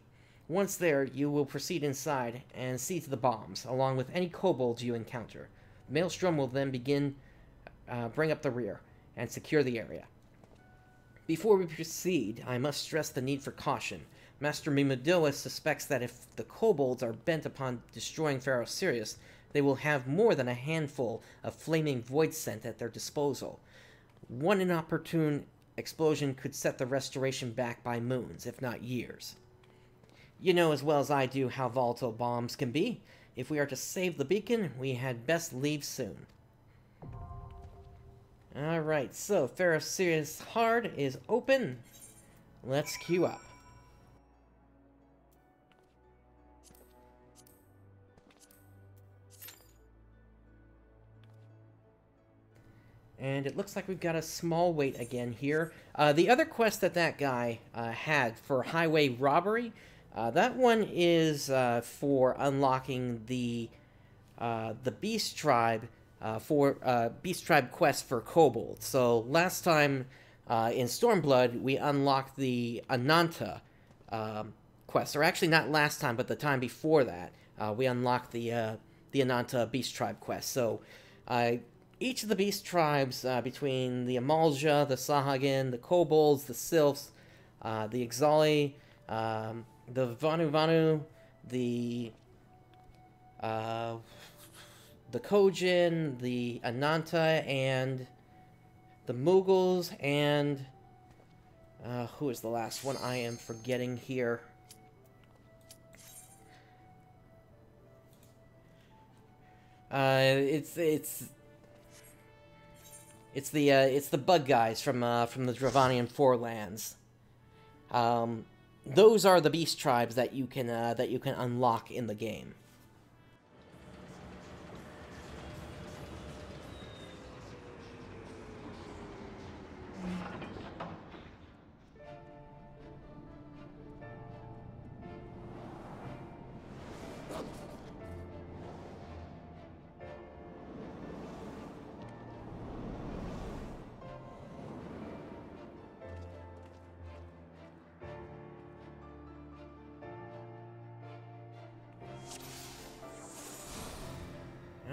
Once there, you will proceed inside and see to the bombs, along with any kobolds you encounter. Maelstrom will then bring up the rear and secure the area. Before we proceed, I must stress the need for caution. Master Mimidoa suspects that if the kobolds are bent upon destroying Ferrosirius, they will have more than a handful of flaming void scent at their disposal. One inopportune explosion could set the restoration back by moons, if not years. You know as well as I do how volatile bombs can be. If we are to save the beacon, we had best leave soon. Alright, so Ferrosirius Hard is open. Let's queue up. And it looks like we've got a small wait again here. The other quest that guy had for highway robbery, that one is for unlocking the Beast Tribe Beast Tribe quest for kobolds. So last time in Stormblood we unlocked the Ananta quest, or actually not last time, but the time before that we unlocked the Ananta Beast Tribe quest. So each of the Beast Tribes, between the Amalja, the Sahagin, the kobolds, the Sylphs, the Ixali, the Vanu, the Kojin, the Ananta, and the Mughals, and who is the last one I am forgetting here? It's the bug guys from the Dravanian Forelands. Those are the beast tribes that you can unlock in the game.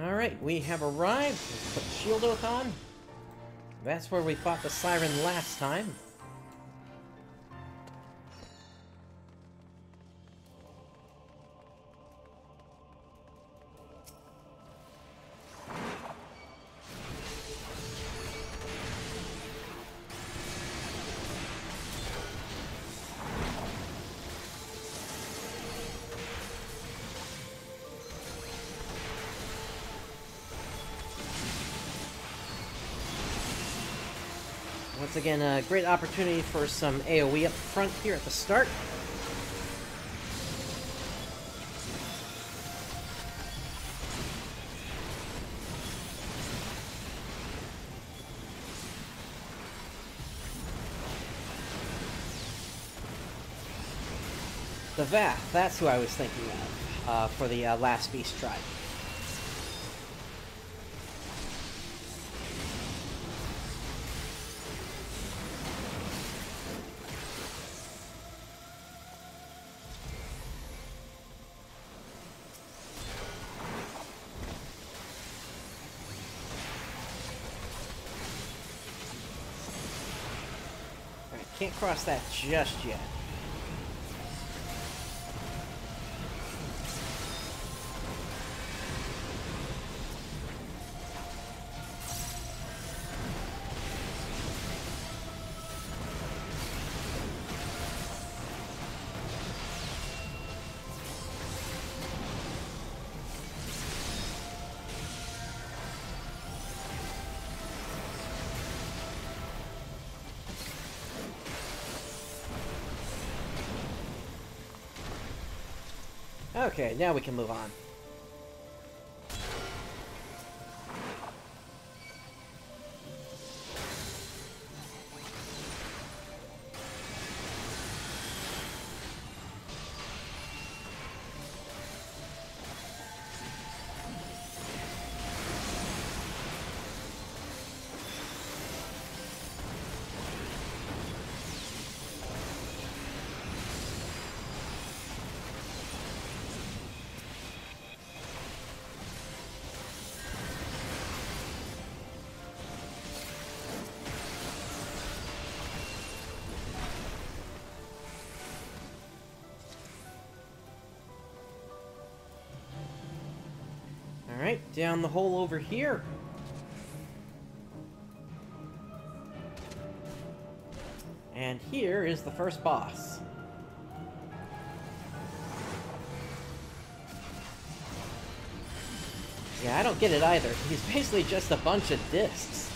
Alright, we have arrived. Let's put the shield oath on. That's where we fought the siren last time. Once again, a great opportunity for some AoE up front here at the start. The Vath, that's who I was thinking of for the last beast tribe. Alright, can't cross that just yet. Okay, now we can move on. Alright, down the hole over here. And here is the first boss. Yeah, I don't get it either. He's basically just a bunch of discs.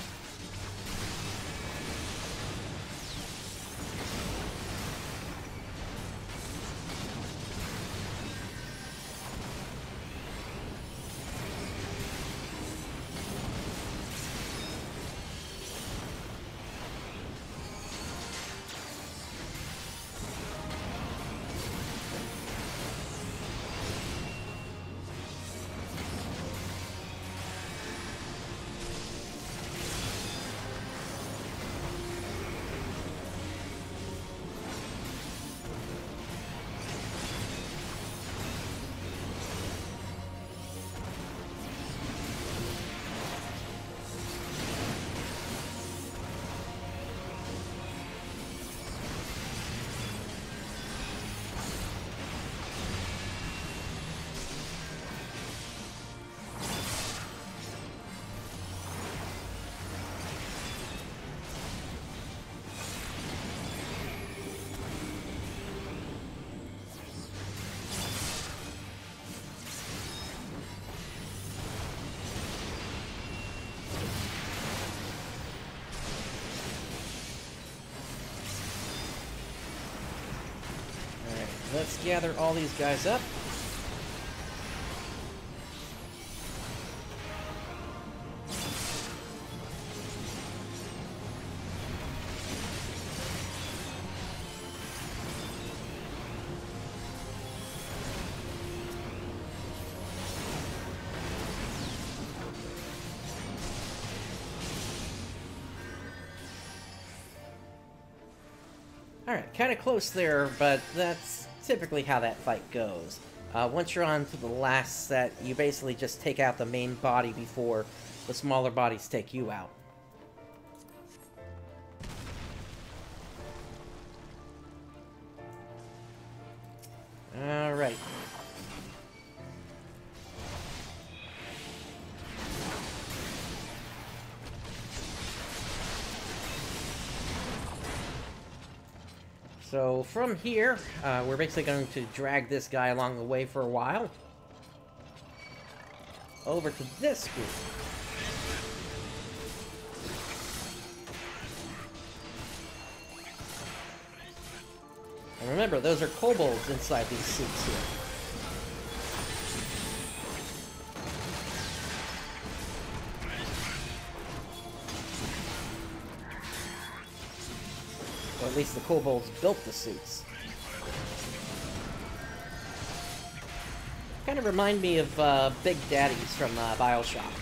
Let's gather all these guys up. Alright, kind of close there, but that's typically how that fight goes. Once you're on to the last set, you basically just take out the main body before the smaller bodies take you out. Alright. So from here, we're basically going to drag this guy along the way for a while. Over to this group. And remember, those are kobolds inside these suits here. Or at least the kobolds built the suits. Kind of remind me of Big Daddies from BioShock.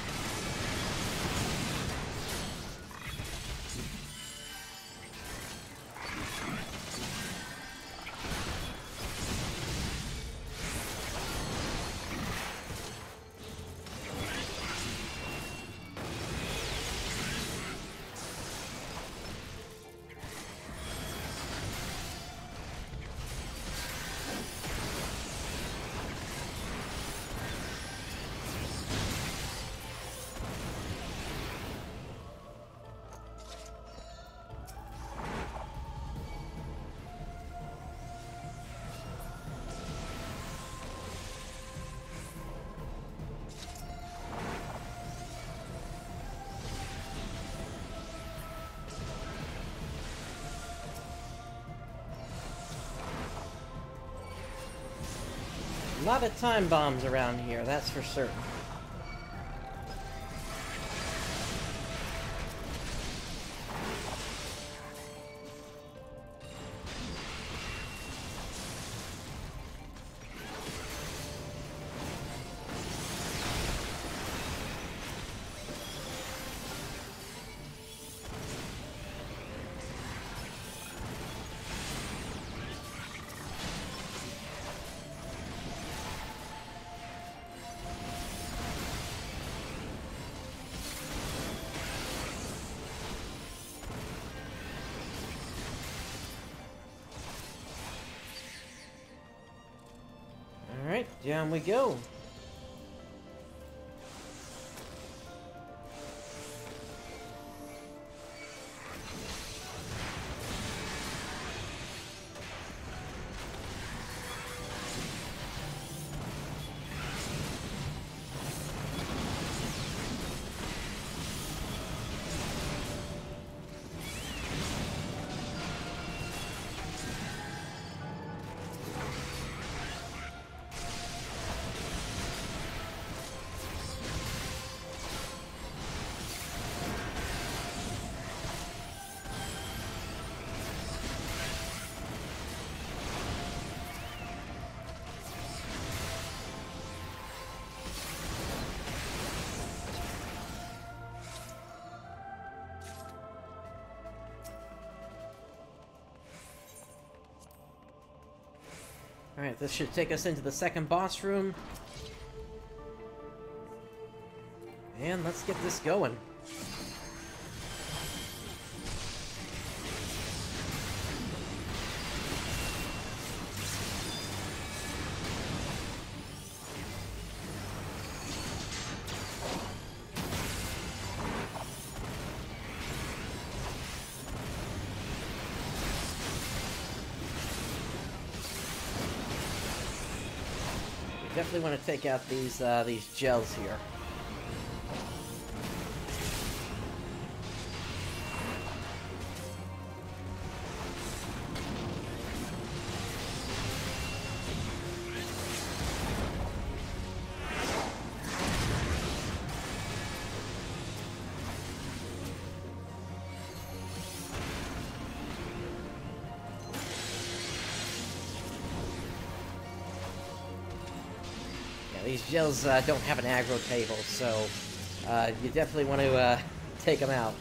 A lot of time bombs around here, that's for certain. Alright, down we go. Alright, this should take us into the second boss room. And let's get this going. Definitely want to take out these gels here. These gels don't have an aggro table, so you definitely want to take them out.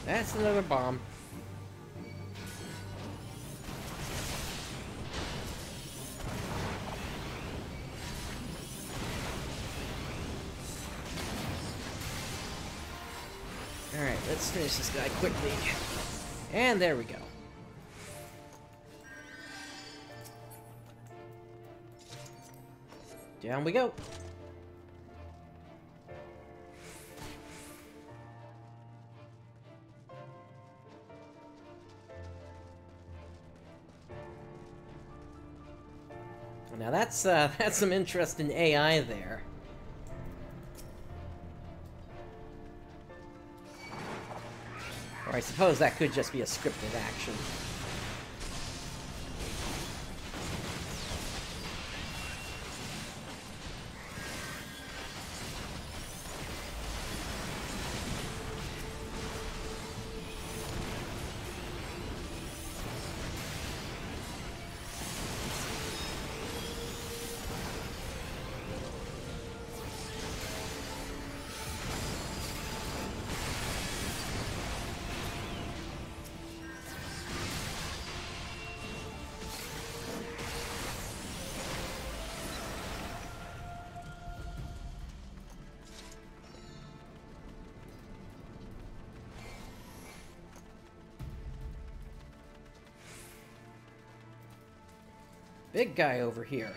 That's another bomb. Alright, let's finish this guy quickly. And there we go. Down we go. Now that's some interesting AI there. Or I suppose that could just be a scripted action. Big guy over here.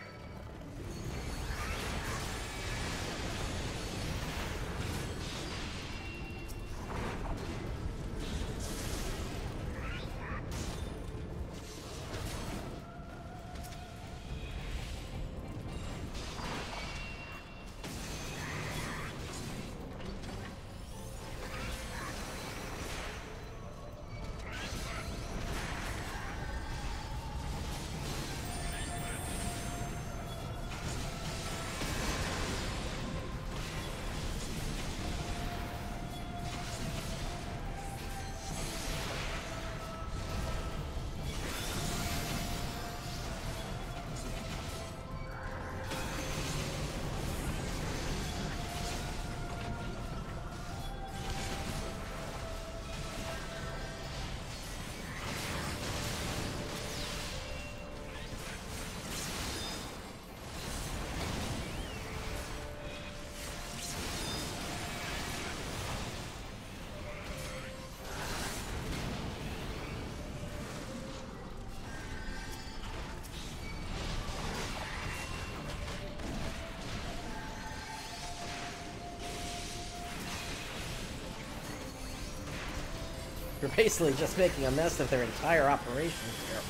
You're basically just making a mess of their entire operation here.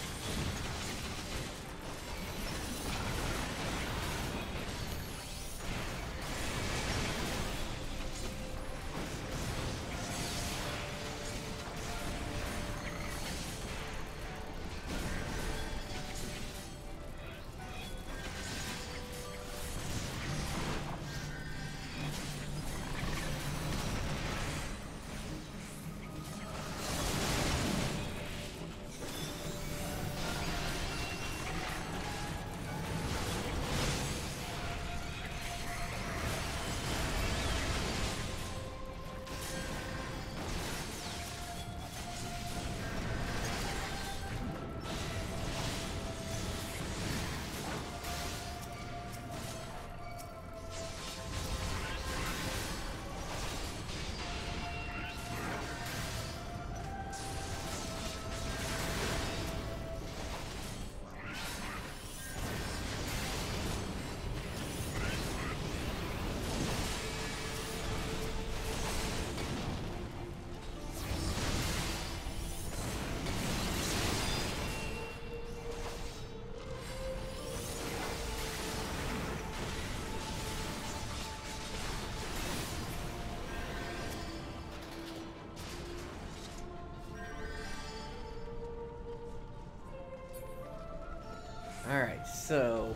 Alright, so...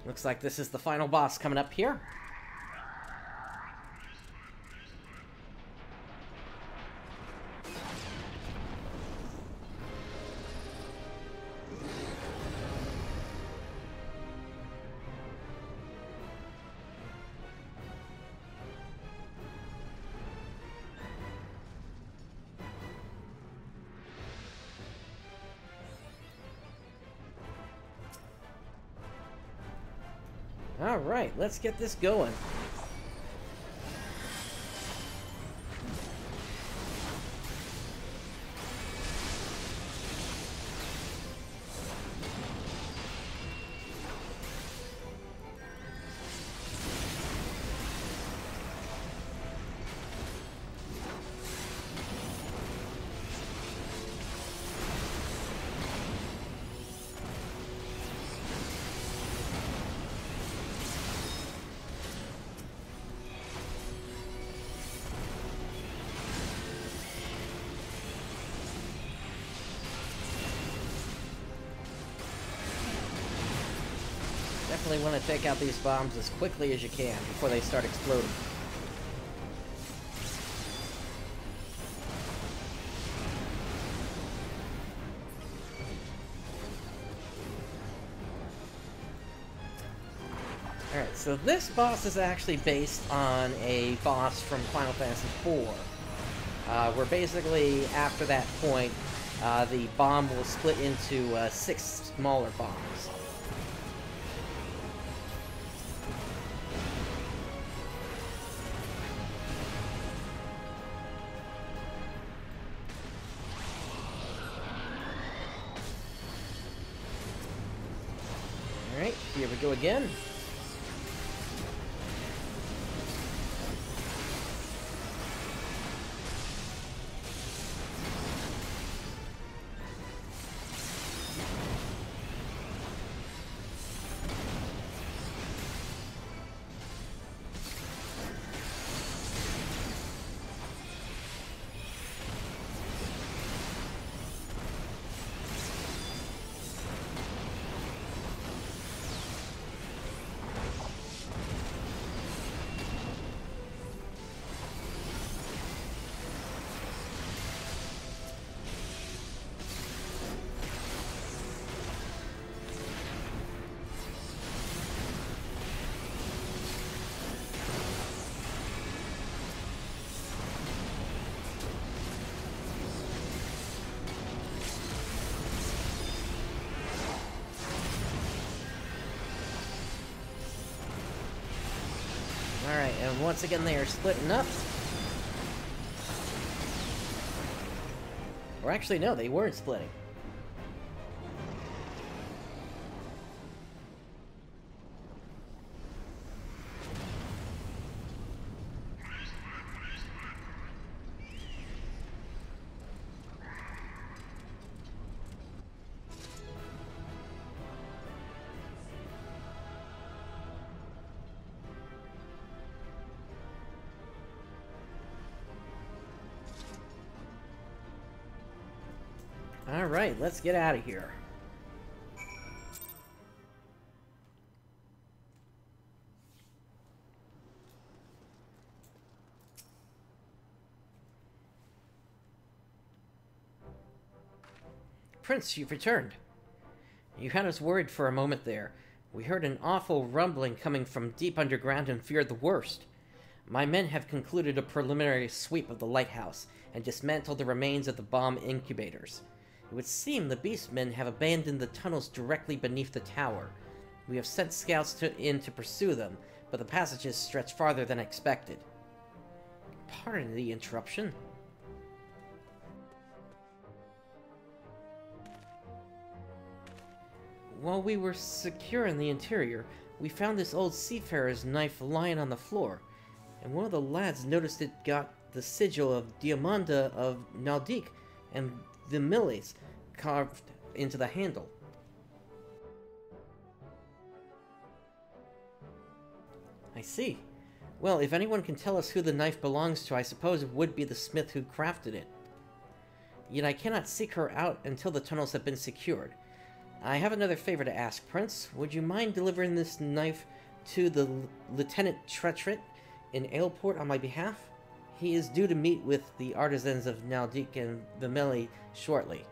looks like this is the final boss coming up here. Alright, let's get this going. definitely want to take out these bombs as quickly as you can before they start exploding. Alright, so this boss is actually based on a boss from Final Fantasy IV. Where basically, after that point, the bomb will split into 6 smaller bombs. Alright, here we go again. Alright, and once again they are splitting up. Or actually, no, they weren't splitting. Alright, let's get out of here. Prince, you've returned. You had us worried for a moment there. We heard an awful rumbling coming from deep underground and feared the worst. My men have concluded a preliminary sweep of the lighthouse and dismantled the remains of the bomb incubators. It would seem the beastmen have abandoned the tunnels directly beneath the tower. We have sent scouts in to pursue them, but the passages stretch farther than expected. Pardon the interruption. While we were secure in the interior, we found this old seafarer's knife lying on the floor, and one of the lads noticed it got the sigil of Diamanda of Naldik and the Millis carved into the handle. I see. Well, if anyone can tell us who the knife belongs to, I suppose it would be the smith who crafted it. Yet I cannot seek her out until the tunnels have been secured. I have another favor to ask, Prince. Would you mind delivering this knife to the Lieutenant Tretrit in Aleport on my behalf? He is due to meet with the artisans of Naldik and Vimeli shortly.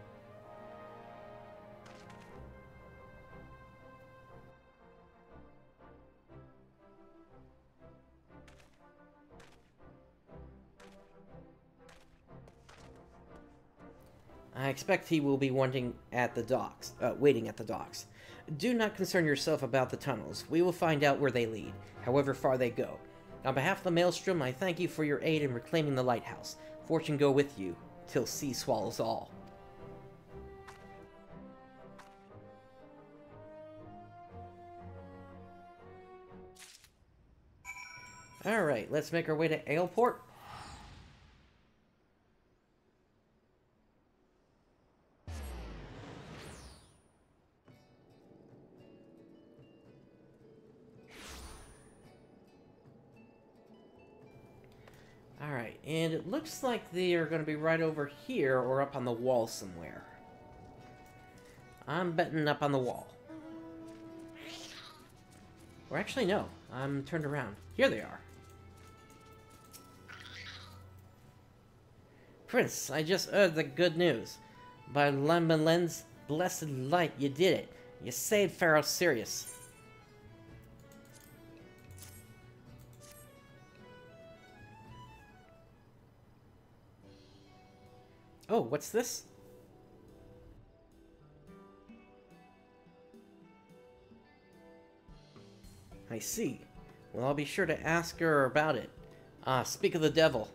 I expect he will be waiting at the docks. Do not concern yourself about the tunnels. We will find out where they lead, however far they go. On behalf of the Maelstrom, I thank you for your aid in reclaiming the lighthouse. Fortune go with you, till sea swallows all. Alright, let's make our way to Aleport. Alright, and it looks like they are going to be right over here or up on the wall somewhere. I'm betting up on the wall. Or actually, no. I'm turned around. Here they are. Prince, I just heard the good news. By Lambelin's blessed light, you did it. You saved Pharaoh Sirius. Oh, what's this? I see. Well, I'll be sure to ask her about it. Speak of the devil.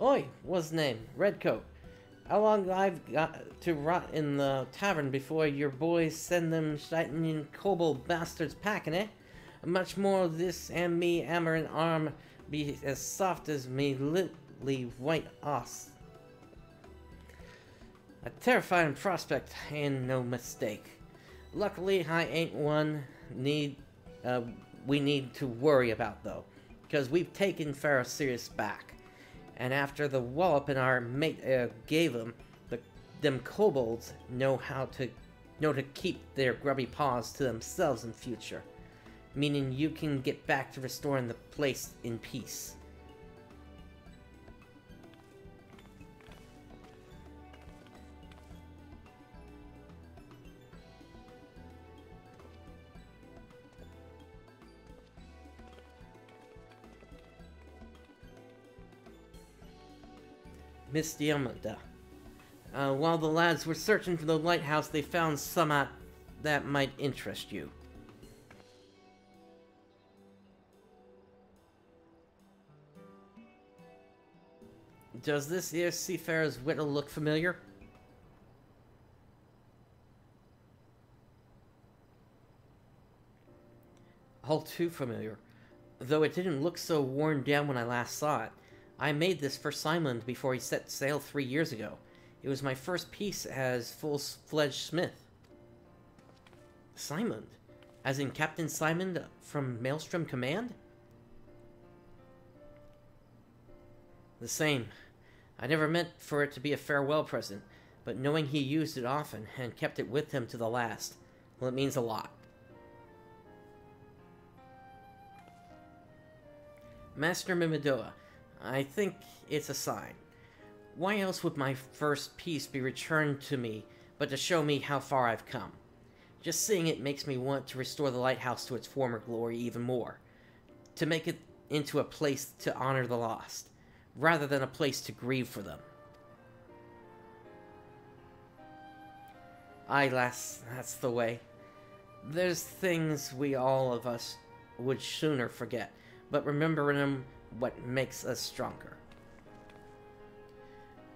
Oi, what's his name? Redcoat. How long I've got to rot in the tavern before your boys send them shining kobold bastards packing, eh? Much more of this and me hammer and arm be as soft as me lily white oss. A terrifying prospect, and no mistake. Luckily, I ain't one we need to worry about, though, because we've taken Pharaoh Sirius back. And after the walloping our mate gave him, them kobolds know to keep their grubby paws to themselves in future. Meaning you can get back to restoring the place in peace. Miss Diamanda. While the lads were searching for the lighthouse, they found some that might interest you. Does this here seafarer's whittle look familiar? All too familiar. Though it didn't look so worn down when I last saw it. I made this for Simon before he set sail 3 years ago. It was my first piece as full-fledged smith. Simon? As in Captain Simon from Maelstrom Command? The same. I never meant for it to be a farewell present, but knowing he used it often and kept it with him to the last, well, it means a lot. Master Mimidoa, I think it's a sign. Why else would my first piece be returned to me but to show me how far I've come? Just seeing it makes me want to restore the lighthouse to its former glory even more. To make it into a place to honor the lost, rather than a place to grieve for them. Aye, lass, that's the way. There's things we all of us would sooner forget, but remembering them what makes us stronger.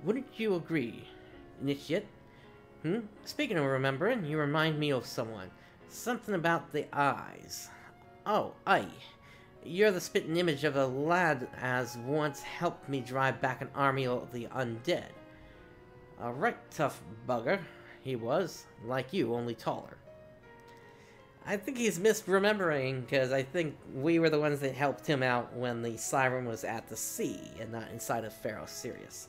Wouldn't you agree, Initiate? Speaking of remembering, you remind me of someone. Something about the eyes. Oh, aye. You're the spitting image of a lad as once helped me drive back an army of the undead. A right tough bugger, he was. Like you, only taller. I think he's misremembering, because I think we were the ones that helped him out when the siren was at the sea, and not inside of Pharaoh Sirius.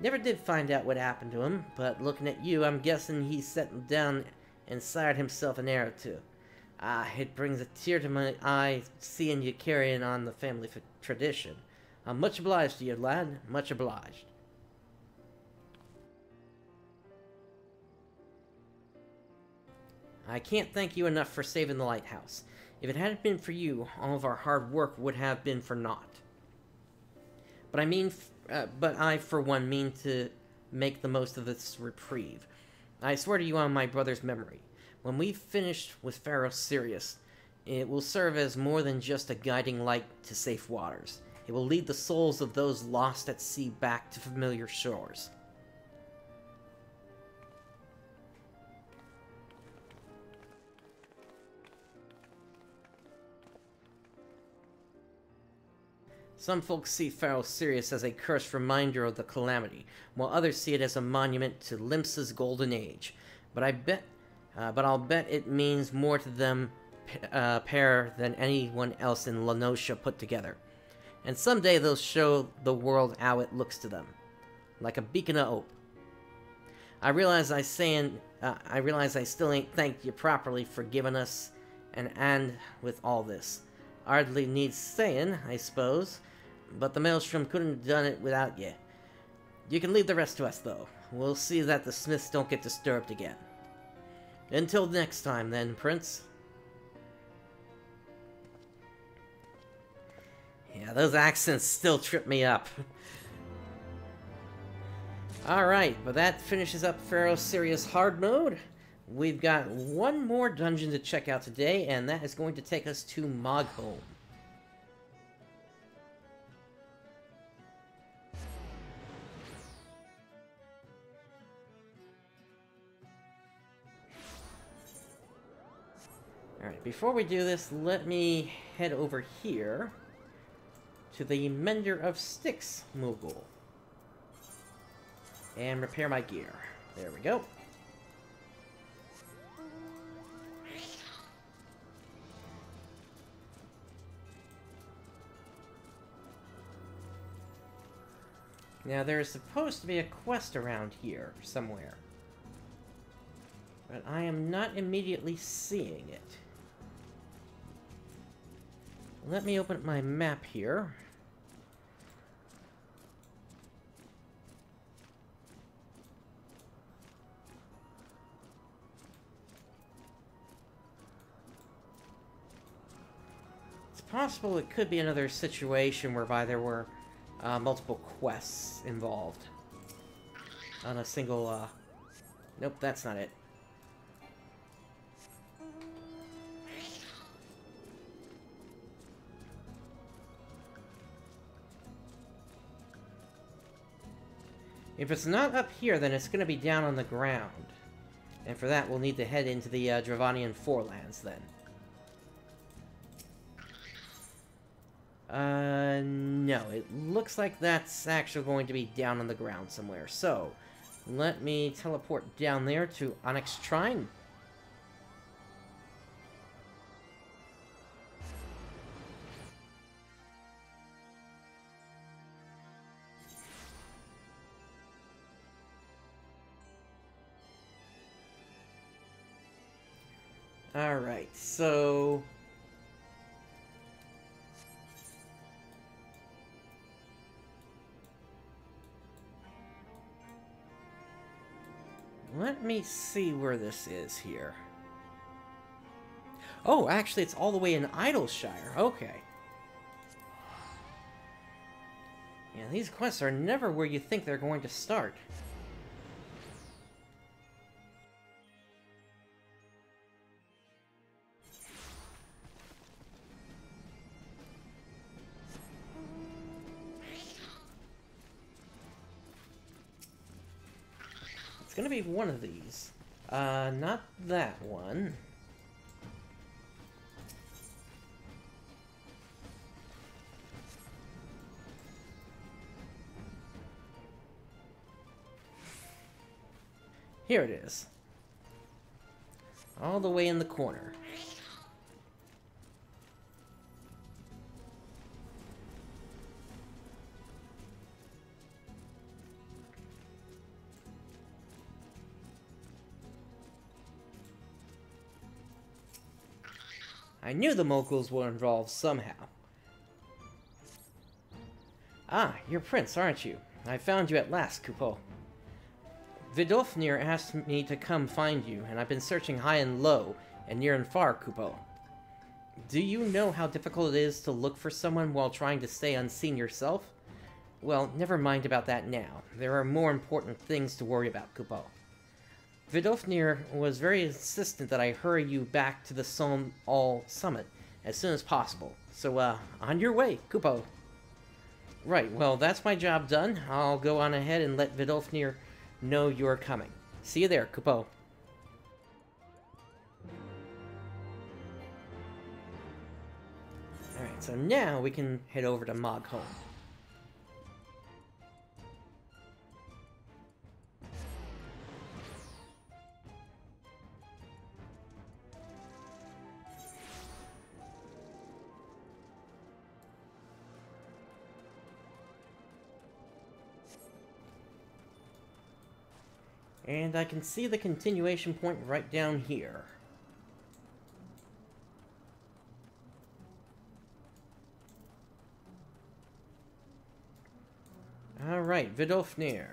Never did find out what happened to him, but looking at you, I'm guessing he settled down and sired himself an heir or two. It brings a tear to my eye seeing you carrying on the family tradition. I'm much obliged to you, lad. Much obliged. I can't thank you enough for saving the lighthouse. If it hadn't been for you, all of our hard work would have been for naught. But I, for one, mean to make the most of this reprieve. I swear to you on my brother's memory. When we've finished with Pharaoh Sirius, it will serve as more than just a guiding light to safe waters. It will lead the souls of those lost at sea back to familiar shores. Some folks see Pharaoh Sirius as a cursed reminder of the calamity, while others see it as a monument to Limsa's golden age. But I'll bet it means more to them pair than anyone else in La Noscia put together. And someday they'll show the world how it looks to them, like a beacon of hope. I realize I still ain't thanked you properly for giving us an hand with all this. Hardly needs saying, I suppose, but the Maelstrom couldn't have done it without you. You can leave the rest to us, though. We'll see that the Smiths don't get disturbed again. Until next time, then, Prince. Yeah, those accents still trip me up. Alright, but that finishes up Pharaoh Sirius Hard Mode. We've got one more dungeon to check out today, and that is going to take us to Mogholm. Alright, before we do this, let me head over here to the Mender of Sticks Mogul and repair my gear. There we go. Now, there is supposed to be a quest around here somewhere, but I am not immediately seeing it. Let me open up my map here. It's possible it could be another situation whereby there were multiple quests involved on a single, Nope, that's not it. If it's not up here, then it's going to be down on the ground. And for that, we'll need to head into the Dravanian Forelands, then. No. It looks like that's actually going to be down on the ground somewhere. So, let me teleport down there to Onyx Shrine. Alright, so... let me see where this is here. Oh, actually, it's all the way in Idleshire. Okay. Yeah, these quests are never where you think they're going to start. It's gonna be one of these. Not that one. Here it is. All the way in the corner. I knew the Moguls were involved somehow. Ah, you're Prince, aren't you? I found you at last, Kupo. Vidofnir asked me to come find you, and I've been searching high and low, and near and far, Kupo. Do you know how difficult it is to look for someone while trying to stay unseen yourself? Well, never mind about that now. There are more important things to worry about, Kupo. Vidofnir was very insistent that I hurry you back to the Somme All Summit as soon as possible. So, on your way, Kupo. Right, well, that's my job done. I'll go on ahead and let Vidofnir know you're coming. See you there, Kupo. Alright, so now we can head over to Mogholm. And I can see the continuation point right down here. Alright, Vidofnir.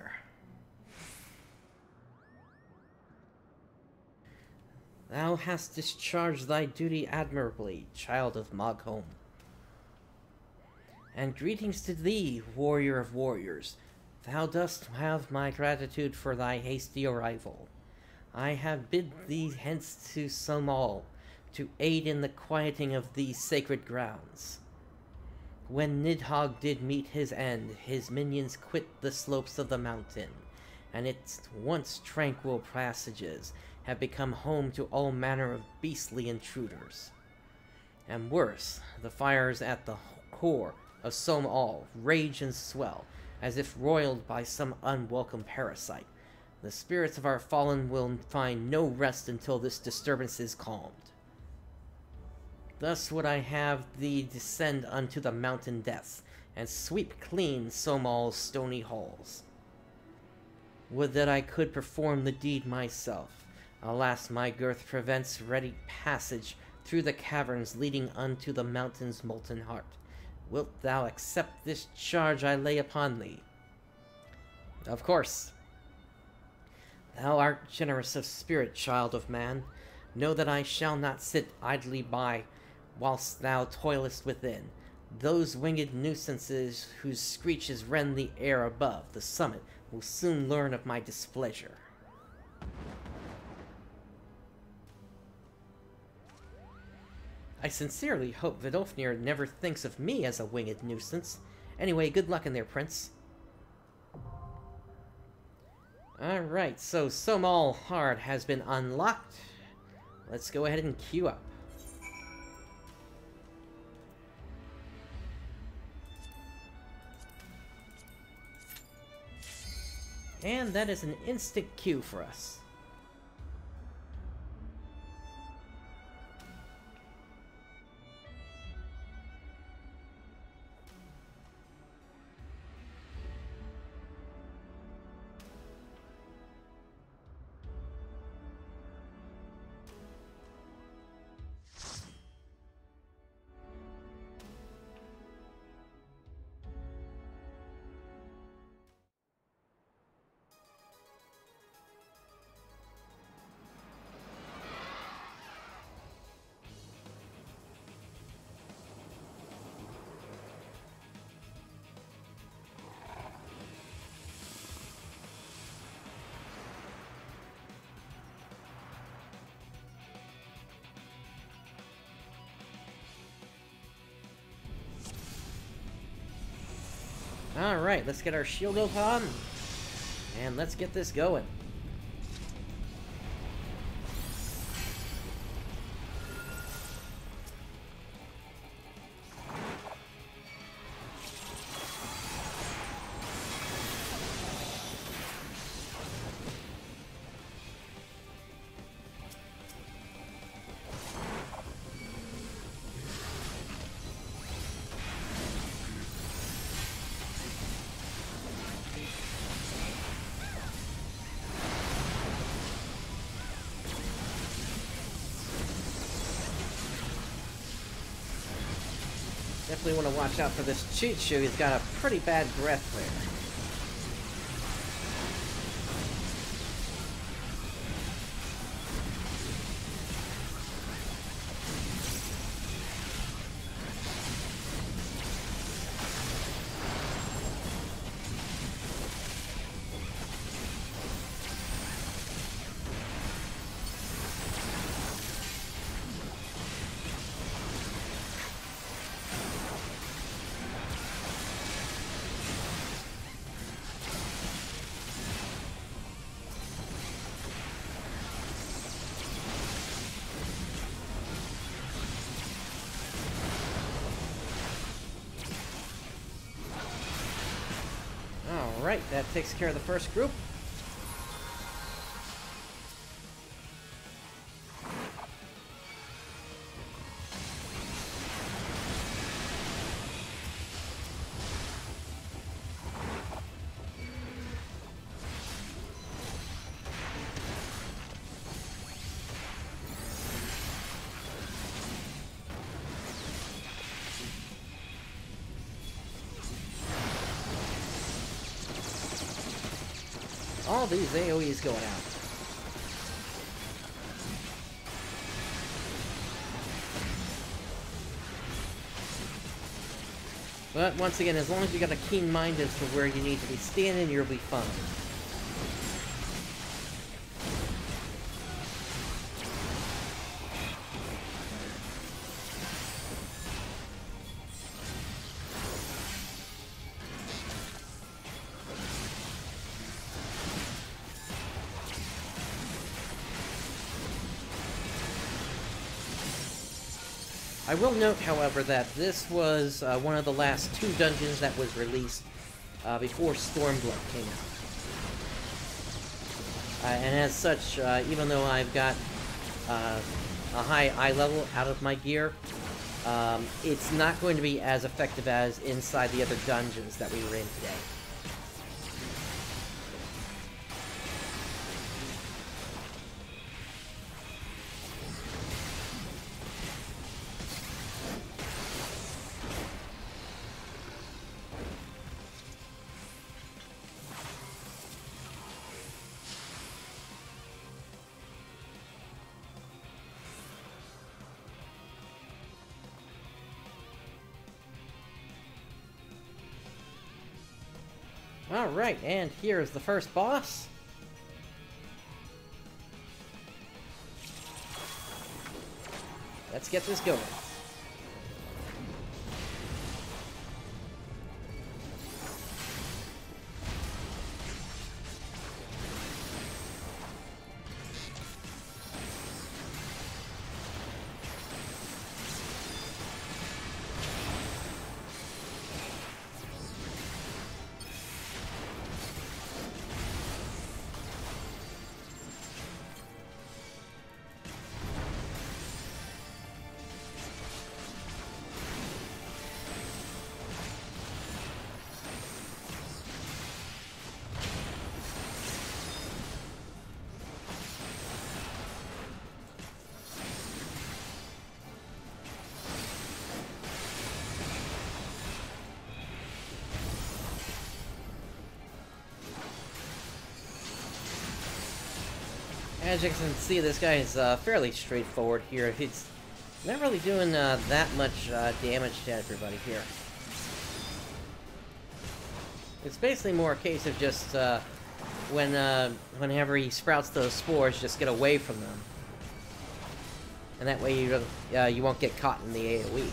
Thou hast discharged thy duty admirably, child of Mogholm. And greetings to thee, warrior of warriors. Thou dost have my gratitude for thy hasty arrival. I have bid thee hence to Somal, to aid in the quieting of these sacred grounds. When Nidhogg did meet his end, his minions quit the slopes of the mountain, and its once tranquil passages have become home to all manner of beastly intruders. And worse, the fires at the core of Somal rage and swell, as if roiled by some unwelcome parasite. The spirits of our fallen will find no rest until this disturbance is calmed. Thus would I have thee descend unto the mountain depths, and sweep clean Somal's stony halls. Would that I could perform the deed myself. Alas, my girth prevents ready passage through the caverns leading unto the mountain's molten heart. Wilt thou accept this charge I lay upon thee? Of course. Thou art generous of spirit, child of man. Know that I shall not sit idly by whilst thou toilest within. Those winged nuisances whose screeches rend the air above the summit will soon learn of my displeasure. I sincerely hope Vidofnir never thinks of me as a winged nuisance. Anyway, good luck in there, Prince. Alright, so Somal Hard has been unlocked. Let's go ahead and queue up. And that is an instant queue for us. Alright, let's get our shield up on, and let's get this going. Definitely want to watch out for this cheat shoe. He's got a pretty bad breath there. Alright, that takes care of the first group. all these AoEs going out. But once again, as long as you got a keen mind as to where you need to be standing, you'll be fine. I will note, however, that this was one of the last 2 dungeons that was released before Stormblood came out. And as such, even though I've got a high eye level out of my gear, it's not going to be as effective as inside the other dungeons that we were in today. Alright, and here's the first boss. Let's get this going. As you can see, this guy is fairly straightforward here. He's not really doing that much damage to everybody here. It's basically more a case of just whenever he sprouts those spores, just get away from them, and that way you won't get caught in the AoE.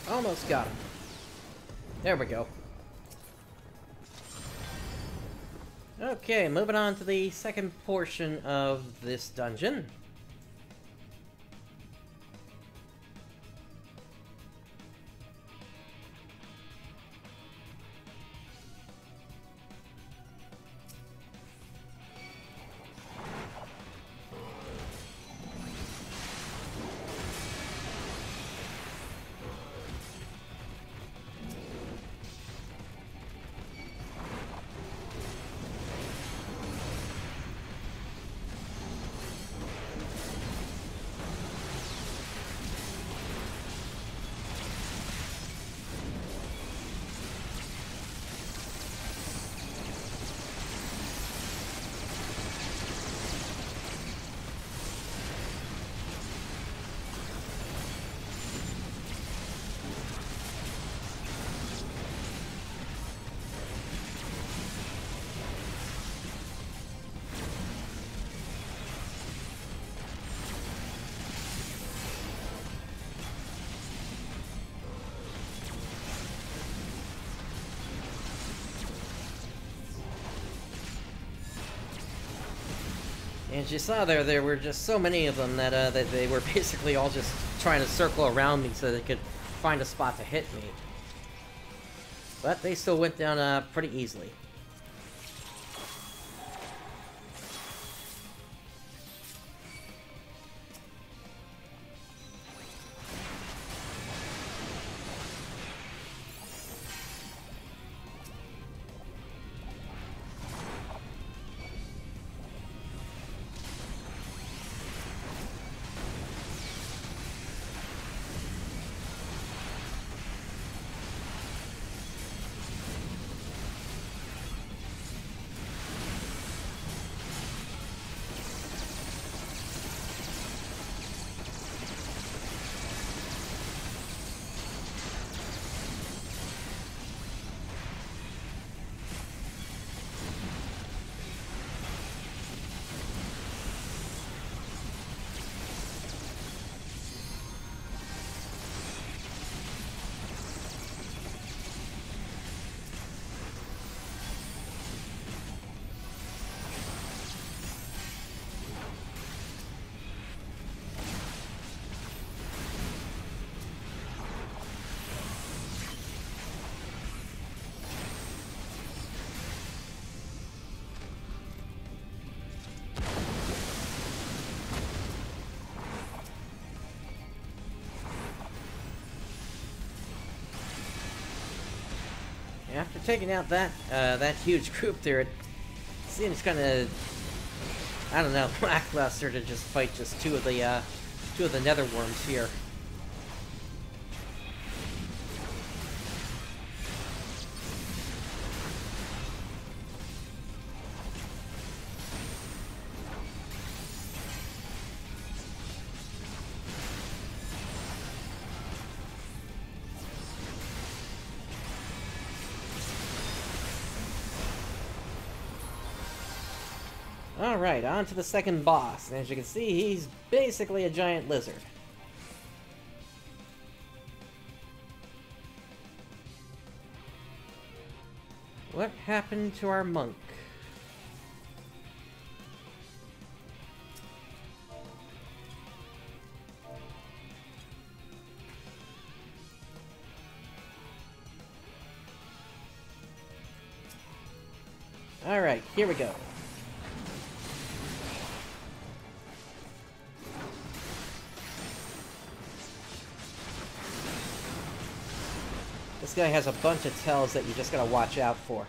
Almost got him. There we go. Okay, moving on to the second portion of this dungeon. As you saw there were just so many of them that they were basically all just trying to circle around me so they could find a spot to hit me. But they still went down pretty easily. After taking out that huge group there, it seems kind of, I don't know, lackluster to just fight just two of the nether worms here. Alright, on to the second boss. And as you can see, he's basically a giant lizard. What happened to our monk? Alright, here we go. This guy has a bunch of tells that you just gotta watch out for.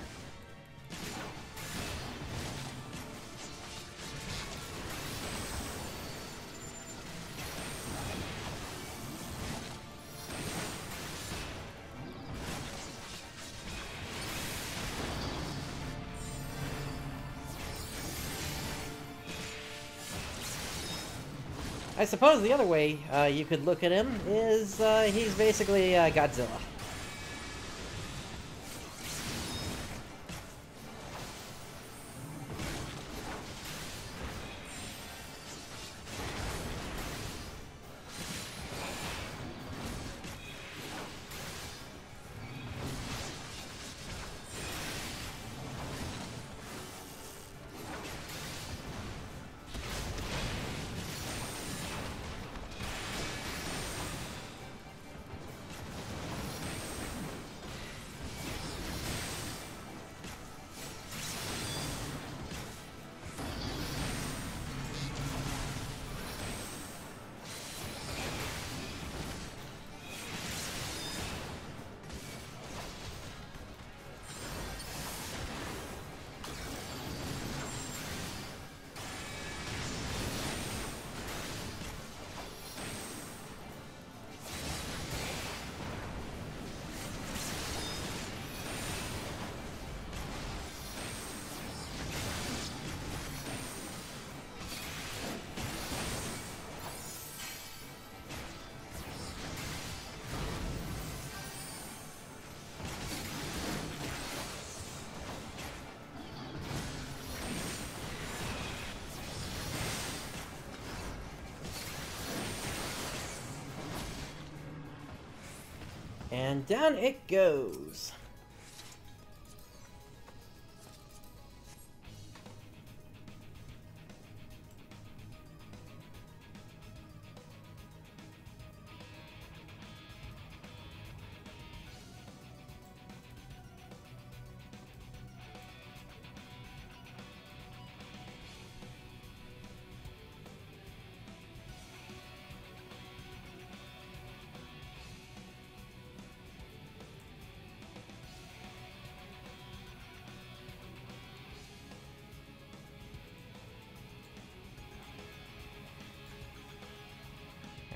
I suppose the other way you could look at him is he's basically Godzilla. And down it goes.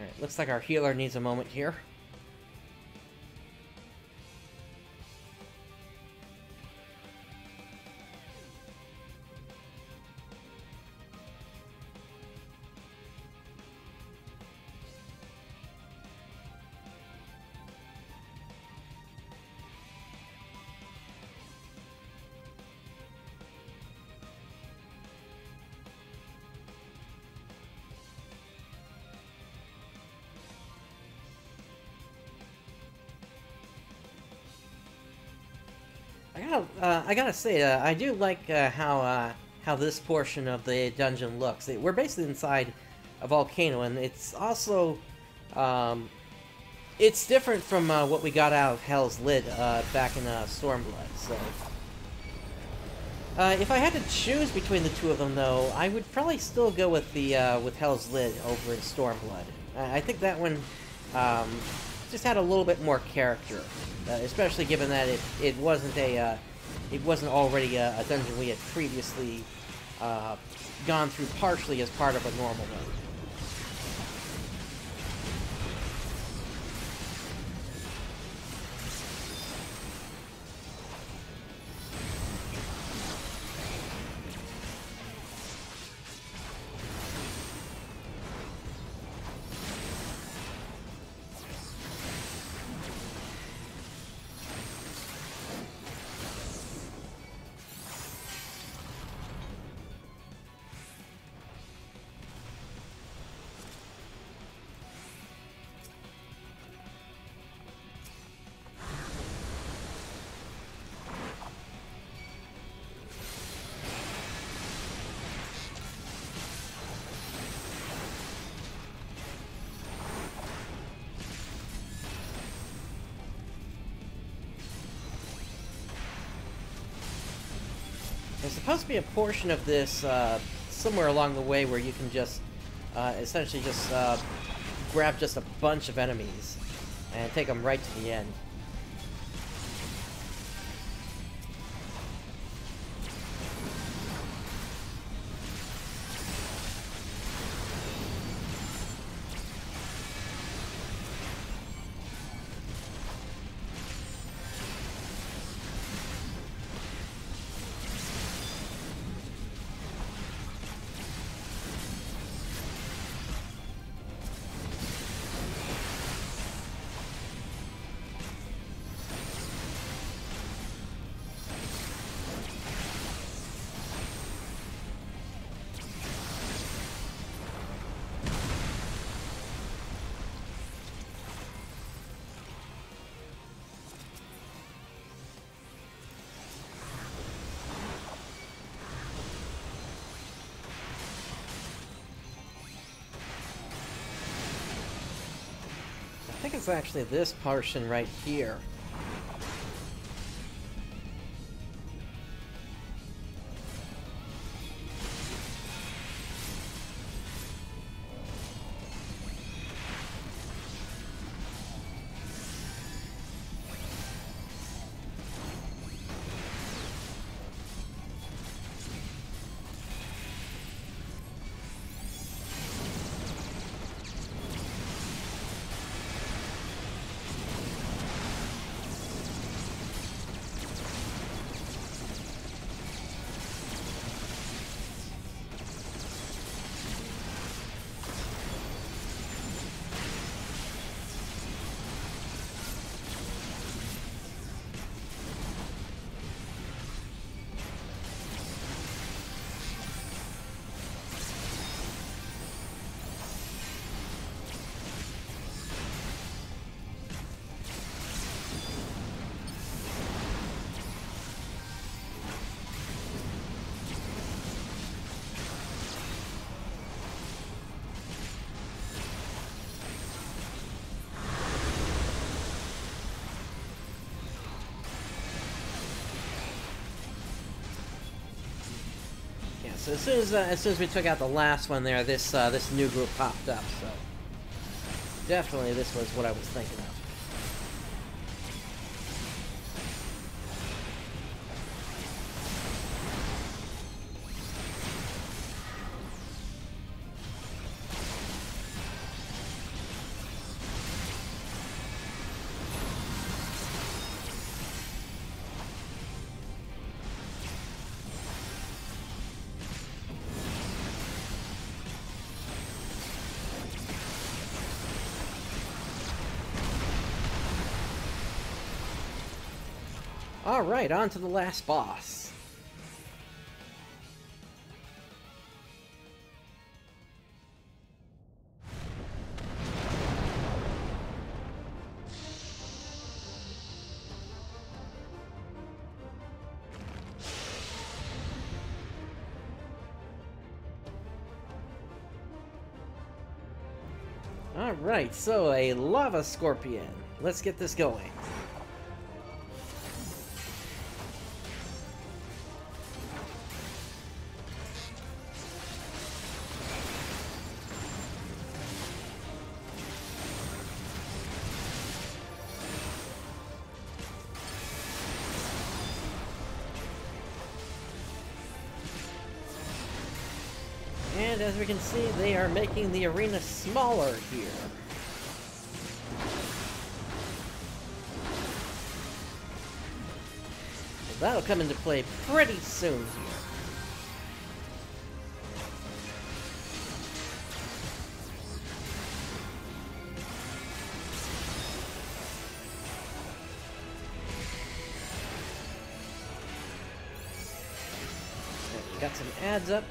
Alright, looks like our healer needs a moment here. I gotta say, I do like how this portion of the dungeon looks. We're basically inside a volcano, and it's also it's different from what we got out of Hell's Lid back in Stormblood. So, if I had to choose between the two of them, though, I would probably still go with the with Hell's Lid over in Stormblood. I think that one just had a little bit more character, especially given that it wasn't already a dungeon we had previously gone through partially as part of a normal one. There's supposed to be a portion of this somewhere along the way where you can just essentially just grab just a bunch of enemies and take them right to the end. I think it's actually this portion right here. So as soon as we took out the last one there, this new group popped up. So definitely this was what I was thinking of. Alright, on to the last boss. Alright, so a lava scorpion. Let's get this going. And as we can see, they are making the arena smaller here. So that'll come into play pretty soon here. Okay, got some ads up.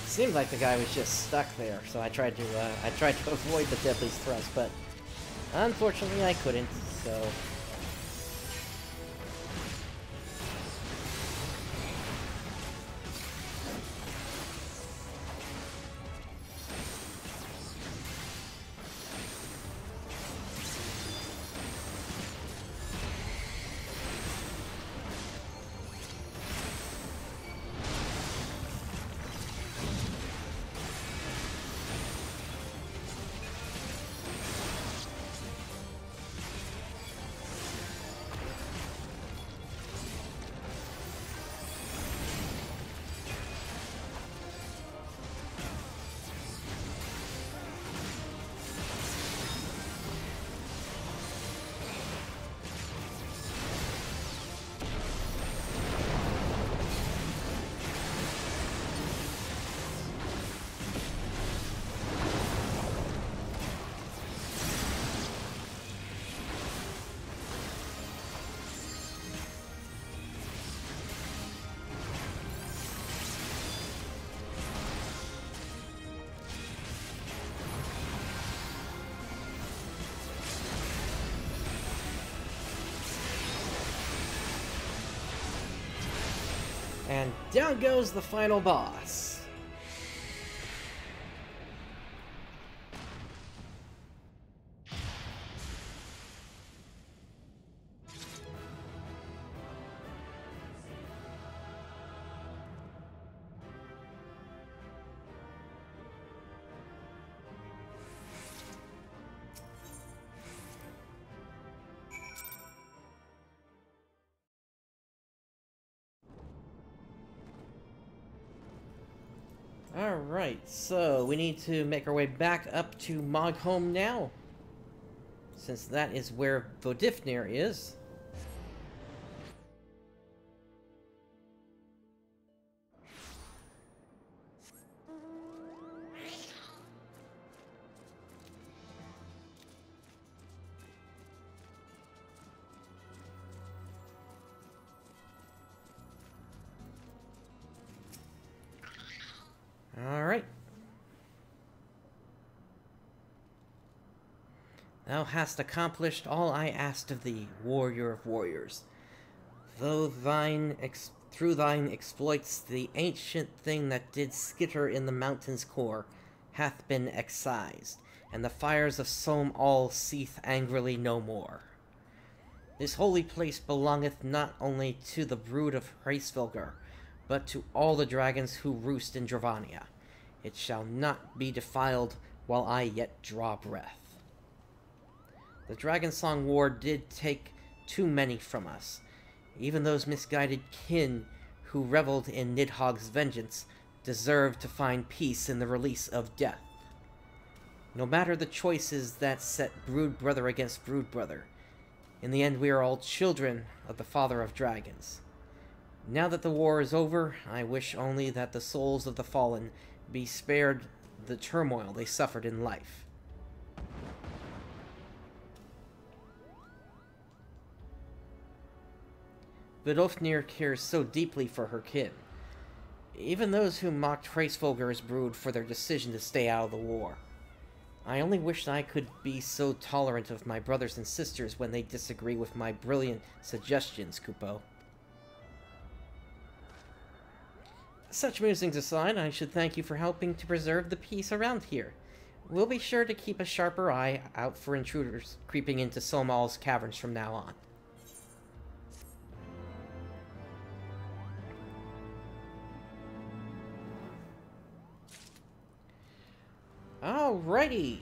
Seemed like the guy was just stuck there, so I tried to avoid the deadly thrust, but unfortunately I couldn't. So. And down goes the final boss. Alright, so we need to make our way back up to Mogholm now, since that is where Vodifnir is. Alright. Thou hast accomplished all I asked of thee, warrior of warriors. Through thine exploits, the ancient thing that did skitter in the mountain's core hath been excised, and the fires of Sohm all seeth angrily no more. This holy place belongeth not only to the brood of Hraesvelgr, but to all the dragons who roost in Dravania. It shall not be defiled while I yet draw breath. The Dragonsong War did take too many from us. Even those misguided kin who reveled in Nidhogg's vengeance deserved to find peace in the release of death. No matter the choices that set brood brother against brood brother, in the end we are all children of the Father of Dragons. Now that the war is over, I wish only that the souls of the fallen be spared the turmoil they suffered in life. Vidofnir cares so deeply for her kin, even those who mocked Hraesvelgr's brood for their decision to stay out of the war. I only wish I could be so tolerant of my brothers and sisters when they disagree with my brilliant suggestions, Kupo. Such musings aside, I should thank you for helping to preserve the peace around here. We'll be sure to keep a sharper eye out for intruders creeping into Somal's caverns from now on. Alrighty,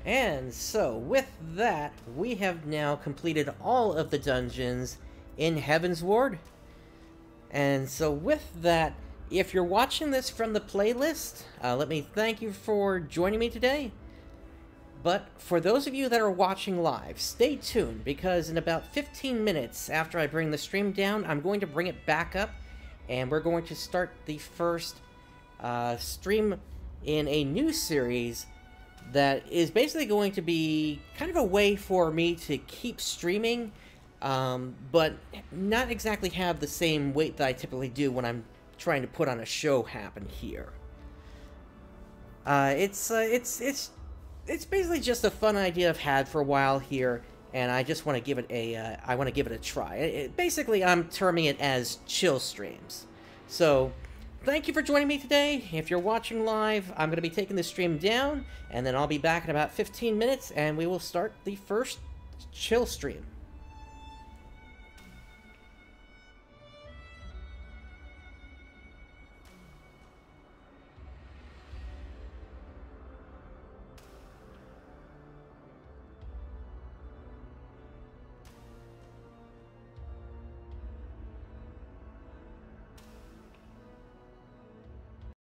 and so with that, we have now completed all of the dungeons in Heavensward. And so with that, if you're watching this from the playlist, let me thank you for joining me today. But for those of you that are watching live, stay tuned, because in about 15 minutes after I bring the stream down, I'm going to bring it back up, and we're going to start the first stream in a new series that is basically going to be kind of a way for me to keep streaming, but not exactly have the same weight that I typically do when I'm trying to put on a show happen here. It's basically just a fun idea I've had for a while here, and I just want to give it a try. Basically, I'm terming it as chill streams. So, thank you for joining me today. If you're watching live, I'm going to be taking the stream down, and then I'll be back in about 15 minutes, and we will start the first chill stream.